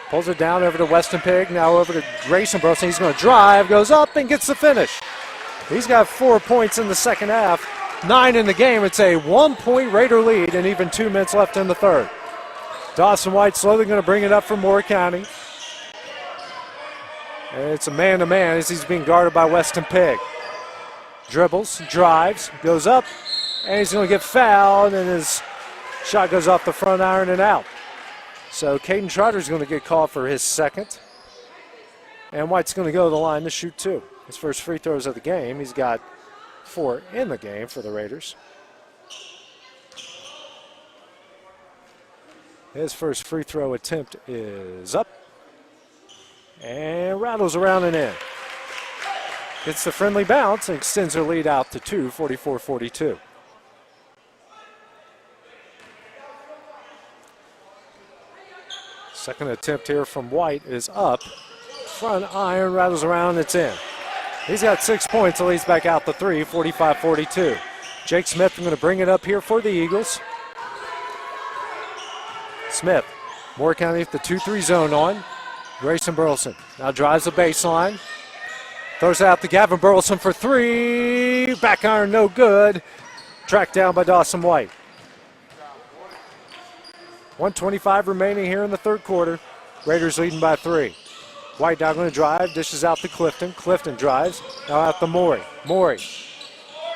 pulls it down over to Weston Pigg. Now over to Grayson Burleson. He's going to drive, goes up, and gets the finish. He's got 4 points in the second half. 9 in the game. It's a 1-point Raider lead and even 2 minutes left in the third. Dawson White slowly going to bring it up for Moore County. And it's a man-to-man as he's being guarded by Weston Pigg. Dribbles, drives, goes up, and he's going to get fouled, and his shot goes off the front iron and out. So Caden Trotter's going to get called for his second. And White's going to go to the line to shoot 2. His first free throws of the game. He's got 4 in the game for the Raiders. His first free throw attempt is up. And rattles around and in. Gets the friendly bounce and extends their lead out to 2, 44-42. Second attempt here from White is up. Front iron rattles around, it's in. He's got 6 points, the lead's back out to 3, 45-42. Jake Smith going to bring it up here for the Eagles. Smith, Moore County with the 2-3 zone on. Grayson Burleson now drives the baseline. Throws it out to Gavin Burleson for 3. Back iron no good. Tracked down by Dawson White. 1:25 remaining here in the third quarter. Raiders leading by 3. White now going to drive. Dishes out to Clifton. Clifton drives. Now out to Morey. Morey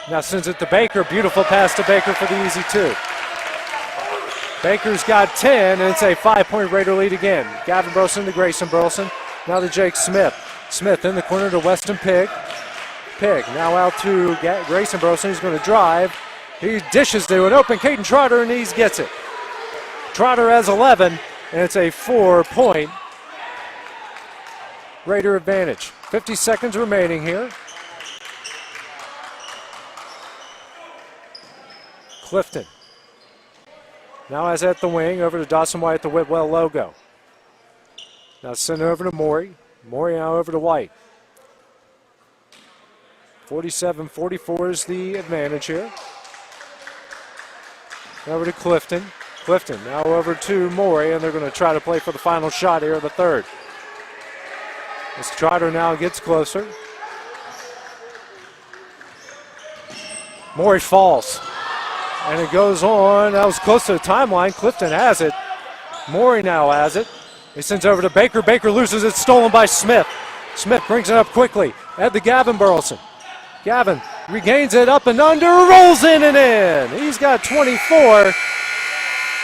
now sends it to Baker. Beautiful pass to Baker for the easy 2. Baker's got 10, and it's a 5-point Raider lead again. Gavin Burleson to Grayson Burleson. Now to Jake Smith. Smith in the corner to Weston Pigg. Pigg now out to Grayson Burleson. He's going to drive. He dishes to an open Caden Trotter, and he gets it. Trotter has 11, and it's a 4-point Raider advantage. 50 seconds remaining here. Clifton Now has at the wing, over to Dawson White at the Whitwell logo. Now send it over to Morey. Morey now over to White. 47-44 is the advantage here. Over to Clifton. Clifton now over to Morey, and they're going to try to play for the final shot here in the third. As Trotter now gets closer. Morey falls. And it goes on. That was close to the timeline. Clifton has it. Morey now has it. He sends over to Baker. Baker loses it. Stolen by Smith. Smith brings it up quickly at the Gavin Burleson. Gavin regains it up and under. Rolls in and in. He's got 24.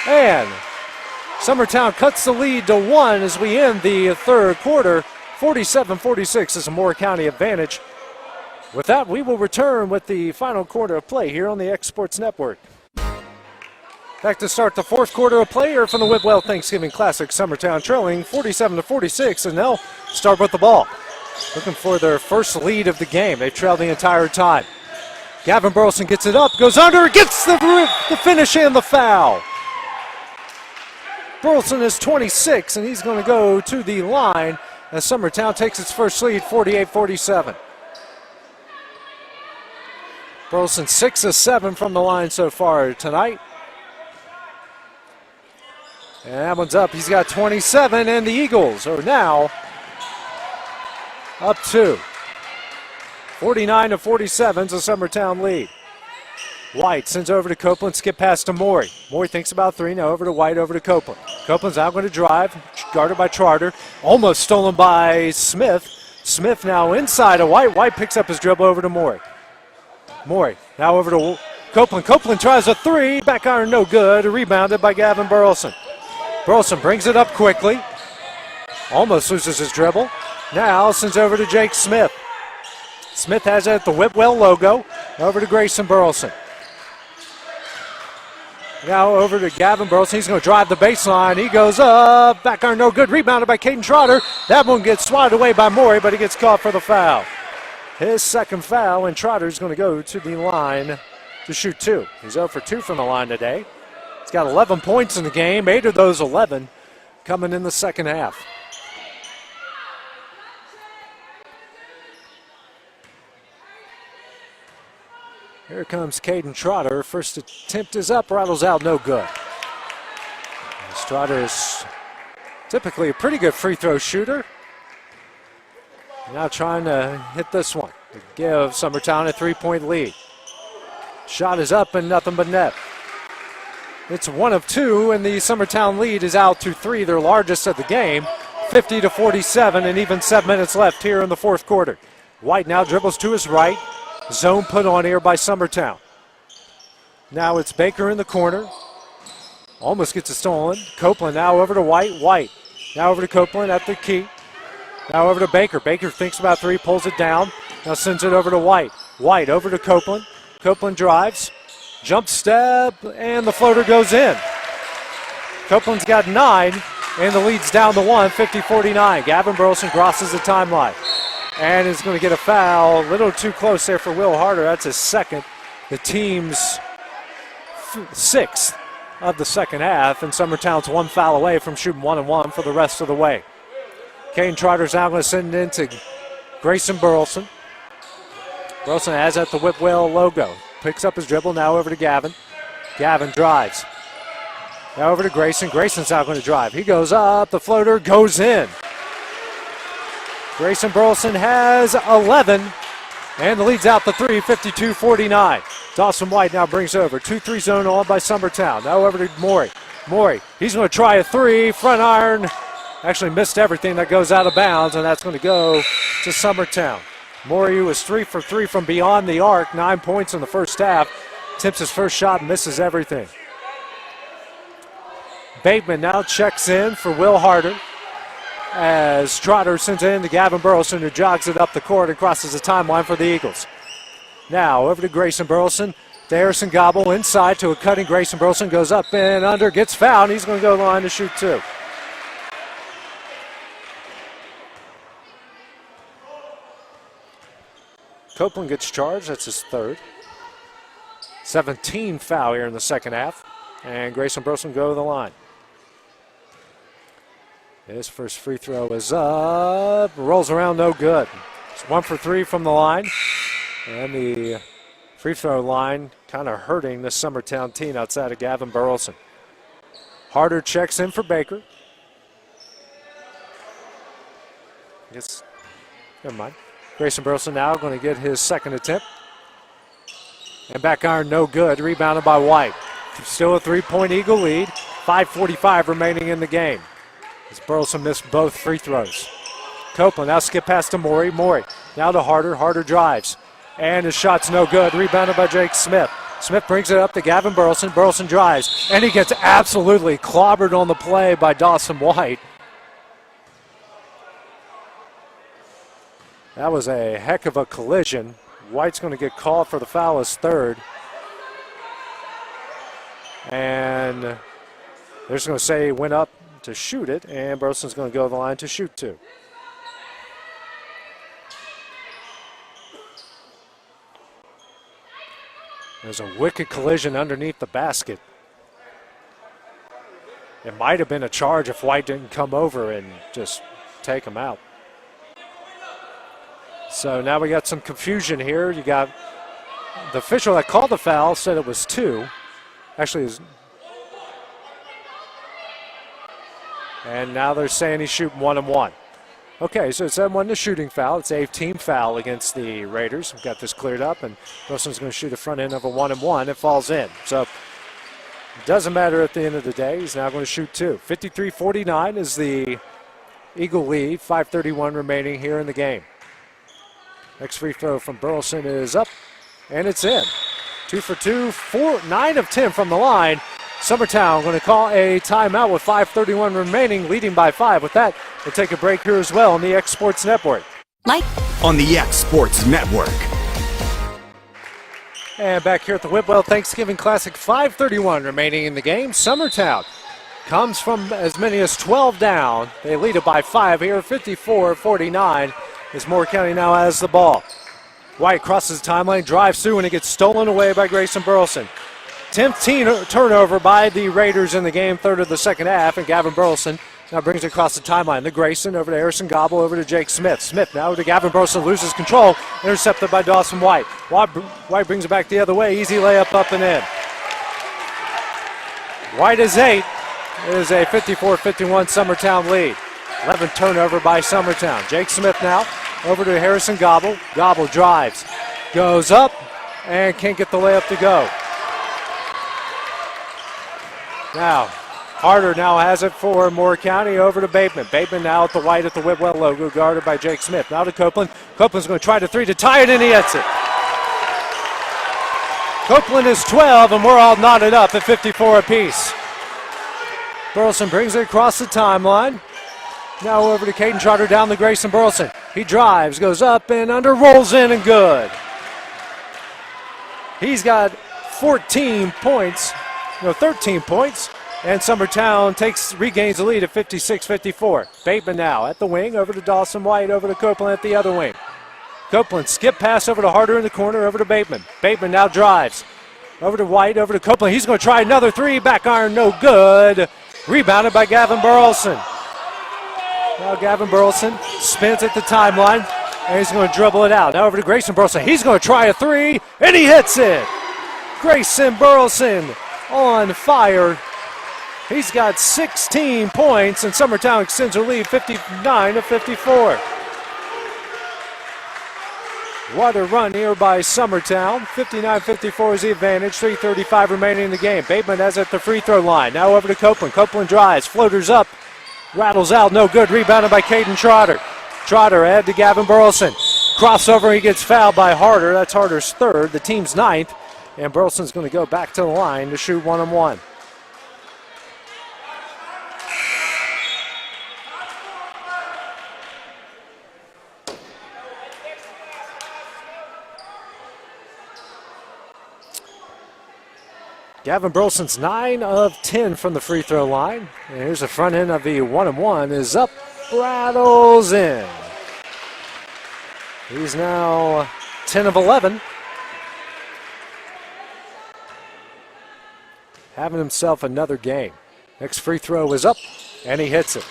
And Summertown cuts the lead to 1 as we end the third quarter. 47-46 is a Moore County advantage. With that, we will return with the final quarter of play here on the X Sports Network. Back to start the fourth quarter of play here from the Whitwell Thanksgiving Classic. Summertown trailing 47-46, and they'll start with the ball. Looking for their first lead of the game. They've trailed the entire time. Gavin Burleson gets it up, goes under, gets the finish and the foul. Burleson is 26, and he's going to go to the line as Summertown takes its first lead, 48-47. Burleson 6 of 7 from the line so far tonight. And that one's up. He's got 27, and the Eagles are now up 2. 49-47 is a Summertown lead. White sends over to Copeland, skip pass to Morey. Morey thinks about 3, now over to White, over to Copeland. Copeland's now going to drive, guarded by Trotter. Almost stolen by Smith. Smith now inside of White. White picks up his dribble over to Morey. Morey now over to Copeland. Copeland tries a 3, back iron no good, rebounded by Gavin Burleson. Burleson brings it up quickly. Almost loses his dribble. Now sends over to Jake Smith. Smith has it at the Whitwell logo. Over to Grayson Burleson. Now over to Gavin Burleson. He's going to drive the baseline. He goes up. Back iron no good. Rebounded by Caden Trotter. That one gets swatted away by Morey, but he gets caught for the foul. His second foul, and Trotter's going to go to the line to shoot 2. He's 0 for 2 from the line today. He's got 11 points in the game. 8 of those 11 coming in the second half. Here comes Caden Trotter. First attempt is up, rattles out, no good. Trotter is typically a pretty good free throw shooter. Now trying to hit this one to give Summertown a 3-point lead. Shot is up and nothing but net. It's 1 of 2, and the Summertown lead is out to 3, their largest of the game, 50-47, and even 7 minutes left here in the fourth quarter. White now dribbles to his right. Zone put on here by Summertown. Now it's Baker in the corner. Almost gets it stolen. Copeland now over to White. White now over to Copeland at the key. Now over to Baker. Baker thinks about 3, pulls it down. Now sends it over to White. White over to Copeland. Copeland drives. Jump step, and the floater goes in. Copeland's got 9, and the lead's down to 1, 50-49. Gavin Burleson crosses the timeline and is going to get a foul. A little too close there for Will Harder. That's his second. The team's 6th of the second half, and Summertown's 1 foul away from shooting 1-1 for the rest of the way. Caden Trotter's now going to send it into Grayson Burleson. Burleson has at the Whitwell logo. Picks up his dribble, now over to Gavin. Gavin drives. Now over to Grayson. Grayson's now going to drive. He goes up, the floater goes in. Grayson Burleson has 11, and the lead's out to 3, 52-49. Dawson White now brings over. 2-3 zone on by Summertown. Now over to Morey. Morey, he's going to try a 3, front iron. Actually missed everything, that goes out of bounds, and that's going to go to Summertown. Morey was 3 for 3 from beyond the arc, 9 points in the first half. Tips his first shot, misses everything. Bateman now checks in for Will Harder as Trotter sends it in to Gavin Burleson, who jogs it up the court and crosses the timeline for the Eagles. Now over to Grayson Burleson. To Harrison Gobble inside to a cutting Grayson Burleson, goes up and under, gets fouled. He's going to go to the line to shoot 2. Copeland gets charged. That's his 3rd. 17 foul here in the second half. And Grayson Burleson go to the line. His first free throw is up. Rolls around, no good. It's 1 for 3 from the line. And the free throw line kind of hurting the Summertown team outside of Gavin Burleson. Harder checks in for Baker. Never mind. Grayson Burleson now going to get his second attempt. And back iron, no good. Rebounded by White. Still a 3-point Eagle lead. 5:45 remaining in the game. As Burleson missed both free throws. Copeland now skip past to Morey. Morey now to Harder. Harder drives. And his shot's no good. Rebounded by Jake Smith. Smith brings it up to Gavin Burleson. Burleson drives. And he gets absolutely clobbered on the play by Dawson White. That was a heck of a collision. White's going to get called for the foul, his third. And they're just going to say he went up to shoot it, and Burleson's going to go to the line to shoot two. There's a wicked collision underneath the basket. It might have been a charge if White didn't come over and just take him out. So now we got some confusion here. You got the official that called the foul said it was 2. Actually, and now they're saying he's shooting 1-1. Okay, so it's that one the shooting foul. It's a team foul against the Raiders. We've got this cleared up, and Wilson's going to shoot the front end of a 1-1. It falls in. So it doesn't matter at the end of the day. He's now going to shoot 2. 53-49 is the Eagle lead. 5:31 remaining here in the game. Next free throw from Burleson is up, and it's in. 2 for 2, 9 of 10 from the line. Summertown going to call a timeout with 5:31 remaining, leading by 5. With that, we'll take a break here as well on the X Sports Network. On the X Sports Network. And back here at the Whitwell Thanksgiving Classic, 5:31 remaining in the game. Summertown comes from as many as 12 down. They lead it by 5 here, 54-49. As Moore County now has the ball. White crosses the timeline, drives through, and it gets stolen away by Grayson Burleson. 10th turnover by the Raiders in the game, third of the second half, and Gavin Burleson now brings it across the timeline. To Grayson, over to Harrison Gobble, over to Jake Smith. Smith now to Gavin Burleson, loses control, intercepted by Dawson White. White brings it back the other way, easy layup up and in. White is 8. It is a 54-51 Summertown lead. 11th turnover by Summertown. Jake Smith now over to Harrison Gobble. Gobble drives, goes up, and can't get the layup to go. Now, Harder now has it for Moore County, over to Bateman. Bateman now at the White at the Whitwell logo, guarded by Jake Smith. Now to Copeland. Copeland's going to try the 3 to tie it, and he hits it. Copeland is 12, and we're all knotted up at 54 apiece. Burleson brings it across the timeline. Now over to Caden Trotter, down to Grayson Burleson. He drives, goes up and under, rolls in and good. He's got 13 points, and Summertown regains the lead at 56-54. Bateman now at the wing, over to Dawson White, over to Copeland at the other wing. Copeland skip pass over to Harder in the corner, over to Bateman. Bateman now drives, over to White, over to Copeland. He's going to try another 3, back iron, no good. Rebounded by Gavin Burleson. Now Gavin Burleson spins at the timeline, and he's going to dribble it out. Now over to Grayson Burleson. He's going to try a 3, and he hits it. Grayson Burleson on fire. He's got 16 points, and Summertown extends their lead 59-54. What a run here by Summertown. 59-54 is the advantage. 3:35 remaining in the game. Bateman has it at the free throw line. Now over to Copeland. Copeland drives, floaters up. Rattles out, no good. Rebounded by Caden Trotter. Trotter ahead to Gavin Burleson. Crossover, he gets fouled by Harder. That's Harder's third, the team's 9th. And Burleson's going to go back to the line to shoot 1-1. Gavin Burleson's 9 of 10 from the free throw line. And here's the front end of the 1-1 is up, rattles in. He's now 10 of 11. having himself another game. Next free throw is up, and he hits it.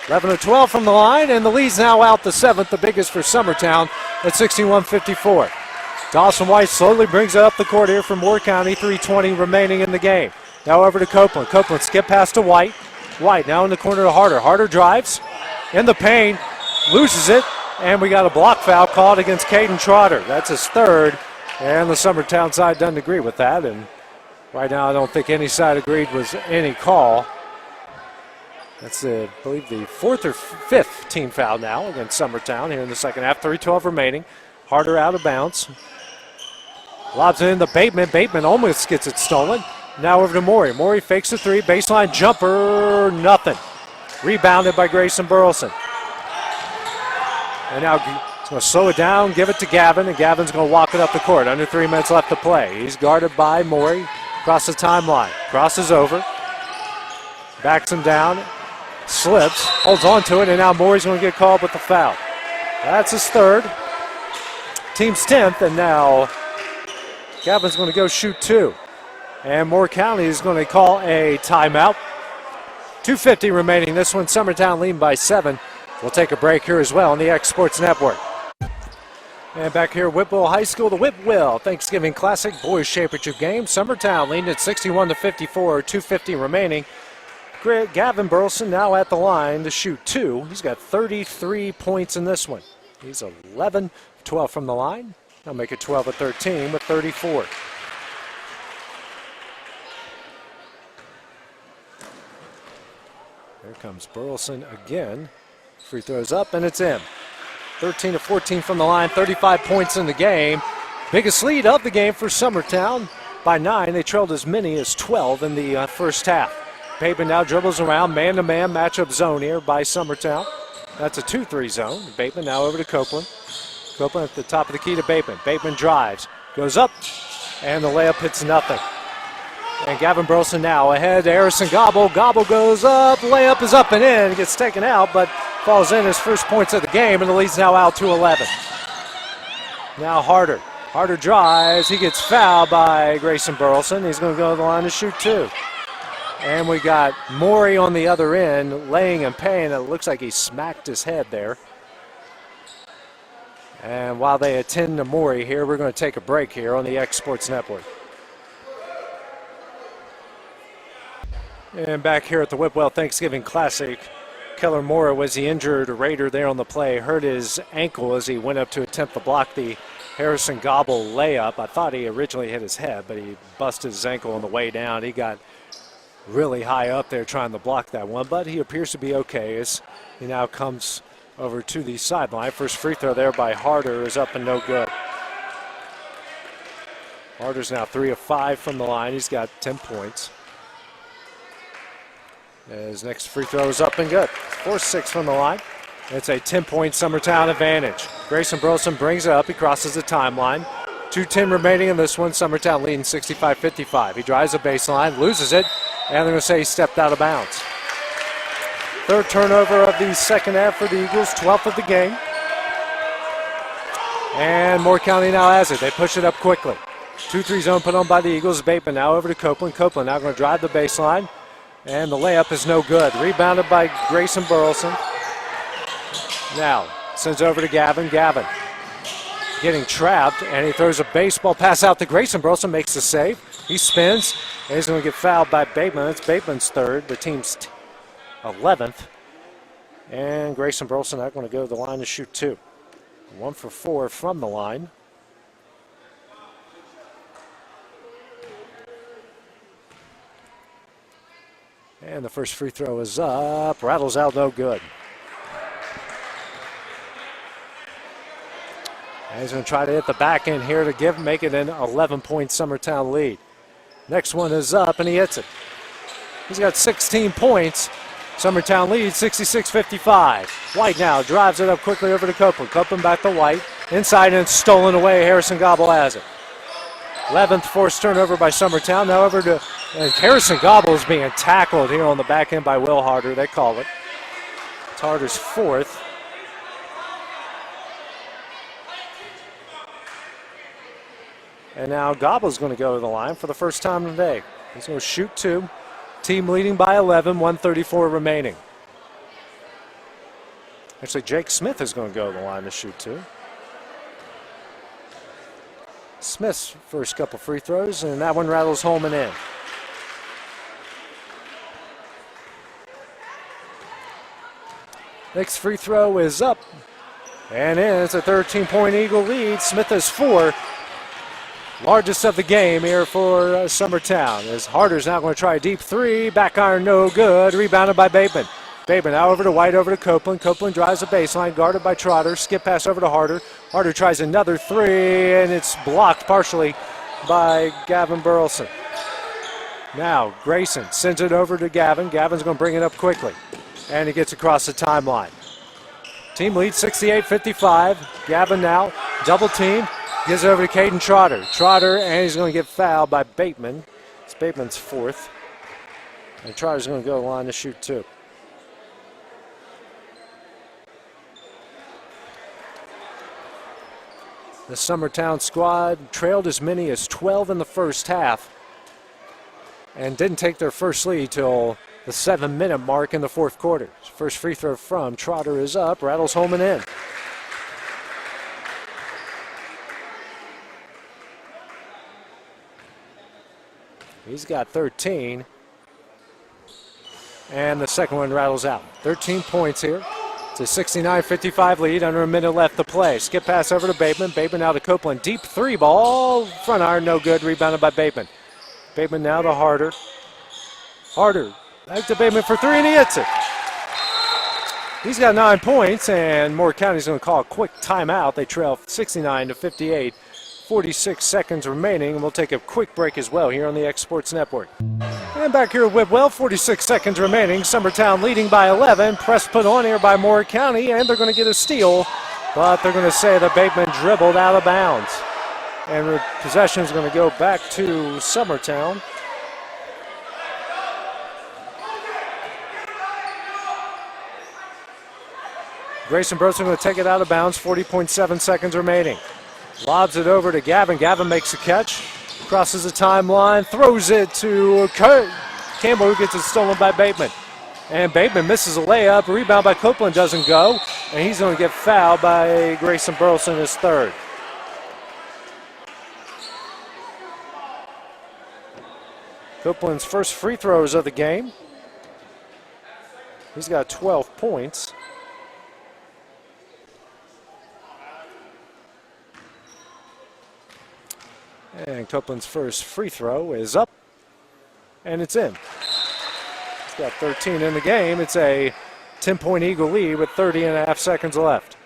11 of 12 from the line, and the lead's now out to 7th, the biggest for Summertown at 61-54. Dawson White slowly brings it up the court here for Moore County, 3:20 remaining in the game. Now over to Copeland. Copeland skip pass to White. White now in the corner to Harder. Harder drives in the paint, loses it, and we got a block foul called against Caden Trotter. That's his third, and the Summertown side doesn't agree with that, and right now I don't think any side agreed was any call. That's, I believe, the fourth or fifth team foul now against Summertown here in the second half. 3:12 remaining. Harder out of bounds. Lobs it into Bateman. Bateman almost gets it stolen. Now over to Morey. Morey fakes the three. Baseline jumper. Nothing. Rebounded by Grayson Burleson. And now he's going to slow it down, give it to Gavin, and Gavin's going to walk it up the court. Under 3 minutes left to play. He's guarded by Morey. Across the timeline. Crosses over. Backs him down. Slips. Holds on to it, and now Morey's going to get called with the foul. That's his third. Team's 10th, and now Gavin's going to go shoot two. And Moore County is going to call a timeout. 2:50 remaining. This one, Summertown leading by 7. We'll take a break here as well on the X Sports Network. And back here at Whitwell High School, the Whitwell Thanksgiving Classic Boys Championship game. Summertown leading at 61-54, 2:50 remaining. Gavin Burleson now at the line to shoot two. He's got 33 points in this one. He's 11 12 from the line. He'll make it 12 of 13 with 34. Here comes Burleson again. Free throws up, and it's in. 13 of 14 from the line, 35 points in the game. Biggest lead of the game for Summertown by 9. They trailed as many as 12 in the first half. Bateman now dribbles around, man-to-man matchup zone here by Summertown. That's a 2-3 zone. Bateman now over to Copeland. Copeland at the top of the key to Bateman. Bateman drives, goes up, and the layup hits nothing. And Gavin Burleson now ahead to Harrison Gobble. Gobble goes up, layup is up and in, gets taken out, but falls in his first points of the game, and the lead's now out to 11. Now Harder. Harder drives, he gets fouled by Grayson Burleson. He's going to go to the line to shoot two. And we got Morey on the other end, laying in pain. It looks like he smacked his head there. And while they attend to Morey here, we're going to take a break here on the X Sports Network. And back here at the Whitwell Thanksgiving Classic, Keller Mora was the injured Raider there on the play. Hurt his ankle as he went up to attempt to block the Harrison Gobble layup. I thought he originally hit his head, but he busted his ankle on the way down. He got really high up there trying to block that one, but he appears to be okay as he now comes over to the sideline. First free throw there by Harder is up and no good. Harder's now 3 of 5 from the line. He's got 10 points. His next free throw is up and good. 4-6 from the line. It's a 10-point Summertown advantage. Grayson Burleson brings it up. He crosses the timeline. 2:10 remaining in this one. Summertown leading 65-55. He drives the baseline, loses it, and they're going to say he stepped out of bounds. Third turnover of the second half for the Eagles, 12th of the game. And Moore County now has it. They push it up quickly. 2-3 zone put on by the Eagles. Bateman now over to Copeland. Copeland now going to drive the baseline. And the layup is no good. Rebounded by Grayson Burleson. Now, sends over to Gavin. Gavin getting trapped, and he throws a baseball pass out to Grayson. Burleson makes the save. He spins, and he's going to get fouled by Bateman. It's Bateman's third, the team's 11th. And Grayson Burleson not going to go to the line to shoot two. 1 for 4 from the line. And the first free throw is up. Rattles out, no good. And he's going to try to hit the back end here to make it an 11-point Summertown lead. Next one is up, and he hits it. He's got 16 points. Summertown leads 66-55. White now drives it up quickly over to Copeland. Copeland back to White. Inside and stolen away. Harrison Gobble has it. 11th forced turnover by Summertown. Now over to Harrison Gobble is being tackled here on the back end by Will Harder. They call it. It's Harder's fourth. And now Gobble's going to go to the line for the first time today. He's going to shoot 2. Team leading by 11, 1:34 remaining. Actually, Jake Smith is going to go to the line to shoot 2. Smith's first couple free throws, and that one rattles home and in. Next free throw is up and in. It's a 13-point Eagle lead. Smith has 4. Largest of the game here for Summertown. As Harder's now going to try a deep 3. Back iron, no good. Rebounded by Bateman. Bateman now over to White, over to Copeland. Copeland drives the baseline, guarded by Trotter. Skip pass over to Harder. Harder tries another 3, and it's blocked partially by Gavin Burleson. Now Grayson sends it over to Gavin. Gavin's going to bring it up quickly, and he gets across the timeline. Team leads 68-55. Gavin now double team. Gives it over to Caden Trotter. Trotter, and he's going to get fouled by Bateman. It's Bateman's 4th. And Trotter's going to go to the line to shoot 2. The Summertown squad trailed as many as 12 in the first half and didn't take their first lead till the 7-minute mark in the fourth quarter. First free throw from Trotter is up, rattles home and in. He's got 13. And the second one rattles out. 13 points here. It's a 69-55 lead, under a minute left to play. Skip pass over to Bateman. Bateman now to Copeland. Deep 3 ball. Front iron, no good. Rebounded by Bateman. Bateman now to Harder. Harder back to Bateman for 3, and he hits it. He's got 9 points, and Moore County's going to call a quick timeout. They trail 69-58. 46 seconds remaining, and we'll take a quick break as well here on the X Sports Network. And back here at Whitwell, 46 seconds remaining. Summertown leading by 11. Press put on here by Moore County, and they're going to get a steal, but they're going to say that Bateman dribbled out of bounds. And possession is going to go back to Summertown. Grayson Burleson going to take it out of bounds, 40.7 seconds remaining. Lobs it over to Gavin. Gavin makes a catch, crosses the timeline, throws it to Campbell, who gets it stolen by Bateman. And Bateman misses a layup. Rebound by Copeland doesn't go, and he's going to get fouled by Grayson Burleson, his 3rd. Copeland's first free throws of the game. He's got 12 points. And Copeland's first free throw is up, and it's in. He's got 13 in the game. It's a 10-point Eagle lead with 30.5 seconds left.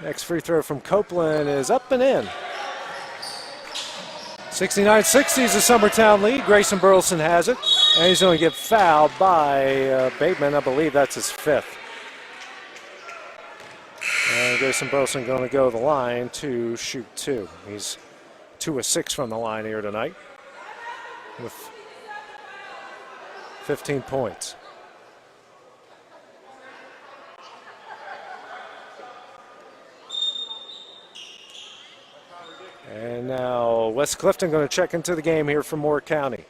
Next free throw from Copeland is up and in. 69-60 is the Summertown lead. Grayson Burleson has it, and he's going to get fouled by Bateman. I believe that's his 5th. And Grayson Burleson going to go to the line to shoot 2. He's 2 of 6 from the line here tonight with 15 points. And now Wes Clifton going to check into the game here for Moore County.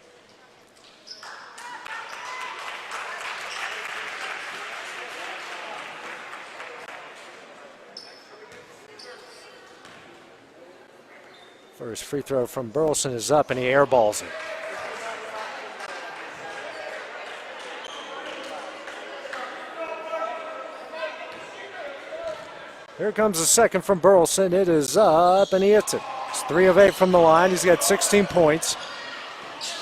First free throw from Burleson is up, and he airballs it. Here comes the second from Burleson. It is up, and he hits it. It's 3 of 8 from the line. He's got 16 points.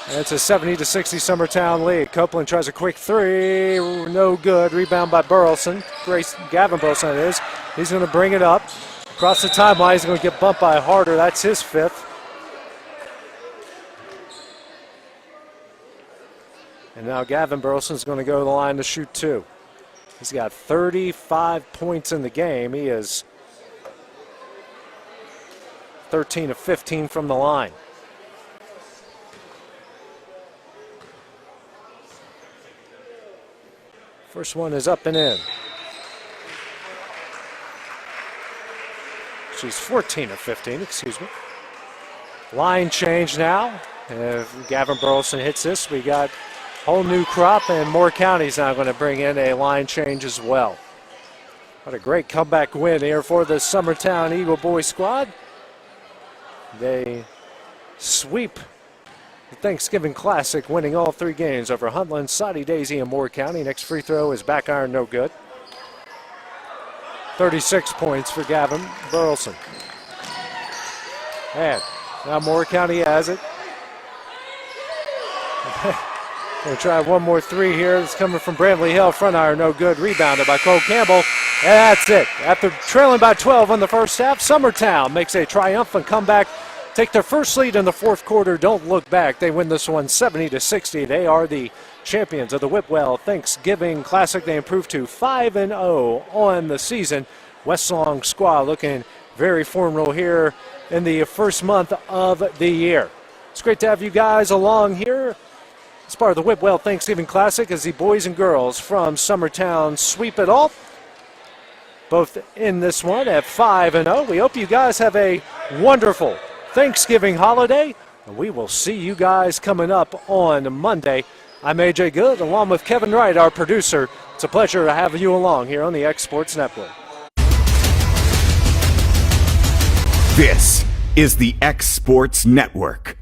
And it's a 70-60 Summertown lead. Copeland tries a quick 3. No good. Rebound by Burleson. Gavin Burleson it is. He's going to bring it up. Across the timeline, he's going to get bumped by Harder. That's his 5th. And now Gavin Burleson's going to go to the line to shoot 2. He's got 35 points in the game. He is 13 of 15 from the line. First one is up and in. She's 14 of 15, excuse me. Line change now. If Gavin Burleson hits this, we got a whole new crop, and Moore County's now going to bring in a line change as well. What a great comeback win here for the Summertown Eagle Boys squad. They sweep the Thanksgiving Classic, winning all 3 games over Huntland, Soddy Daisy, and Moore County. Next free throw is back iron, no good. 36 points for Gavin Burleson. And now Moore County has it. Going to try one more 3 here. It's coming from Bramley Hill. Front iron, no good. Rebounded by Cole Campbell. And that's it. After trailing by 12 in the first half, Summertown makes a triumphant comeback. Take their first lead in the fourth quarter. Don't look back. They win this one 70-60. They are the champions of the Whitwell Thanksgiving Classic. They improved to 5-0 on the season. West Long squad looking very formidable here in the first month of the year. It's great to have you guys along here. It's part of the Whitwell Thanksgiving Classic as the boys and girls from Summertown sweep it all. Both in this one at 5-0. We hope you guys have a wonderful Thanksgiving holiday, and we will see you guys coming up on Monday. I'm AJ Good, along with Kevin Wright, our producer. It's a pleasure to have you along here on the X Sports Network. This is the X Sports Network.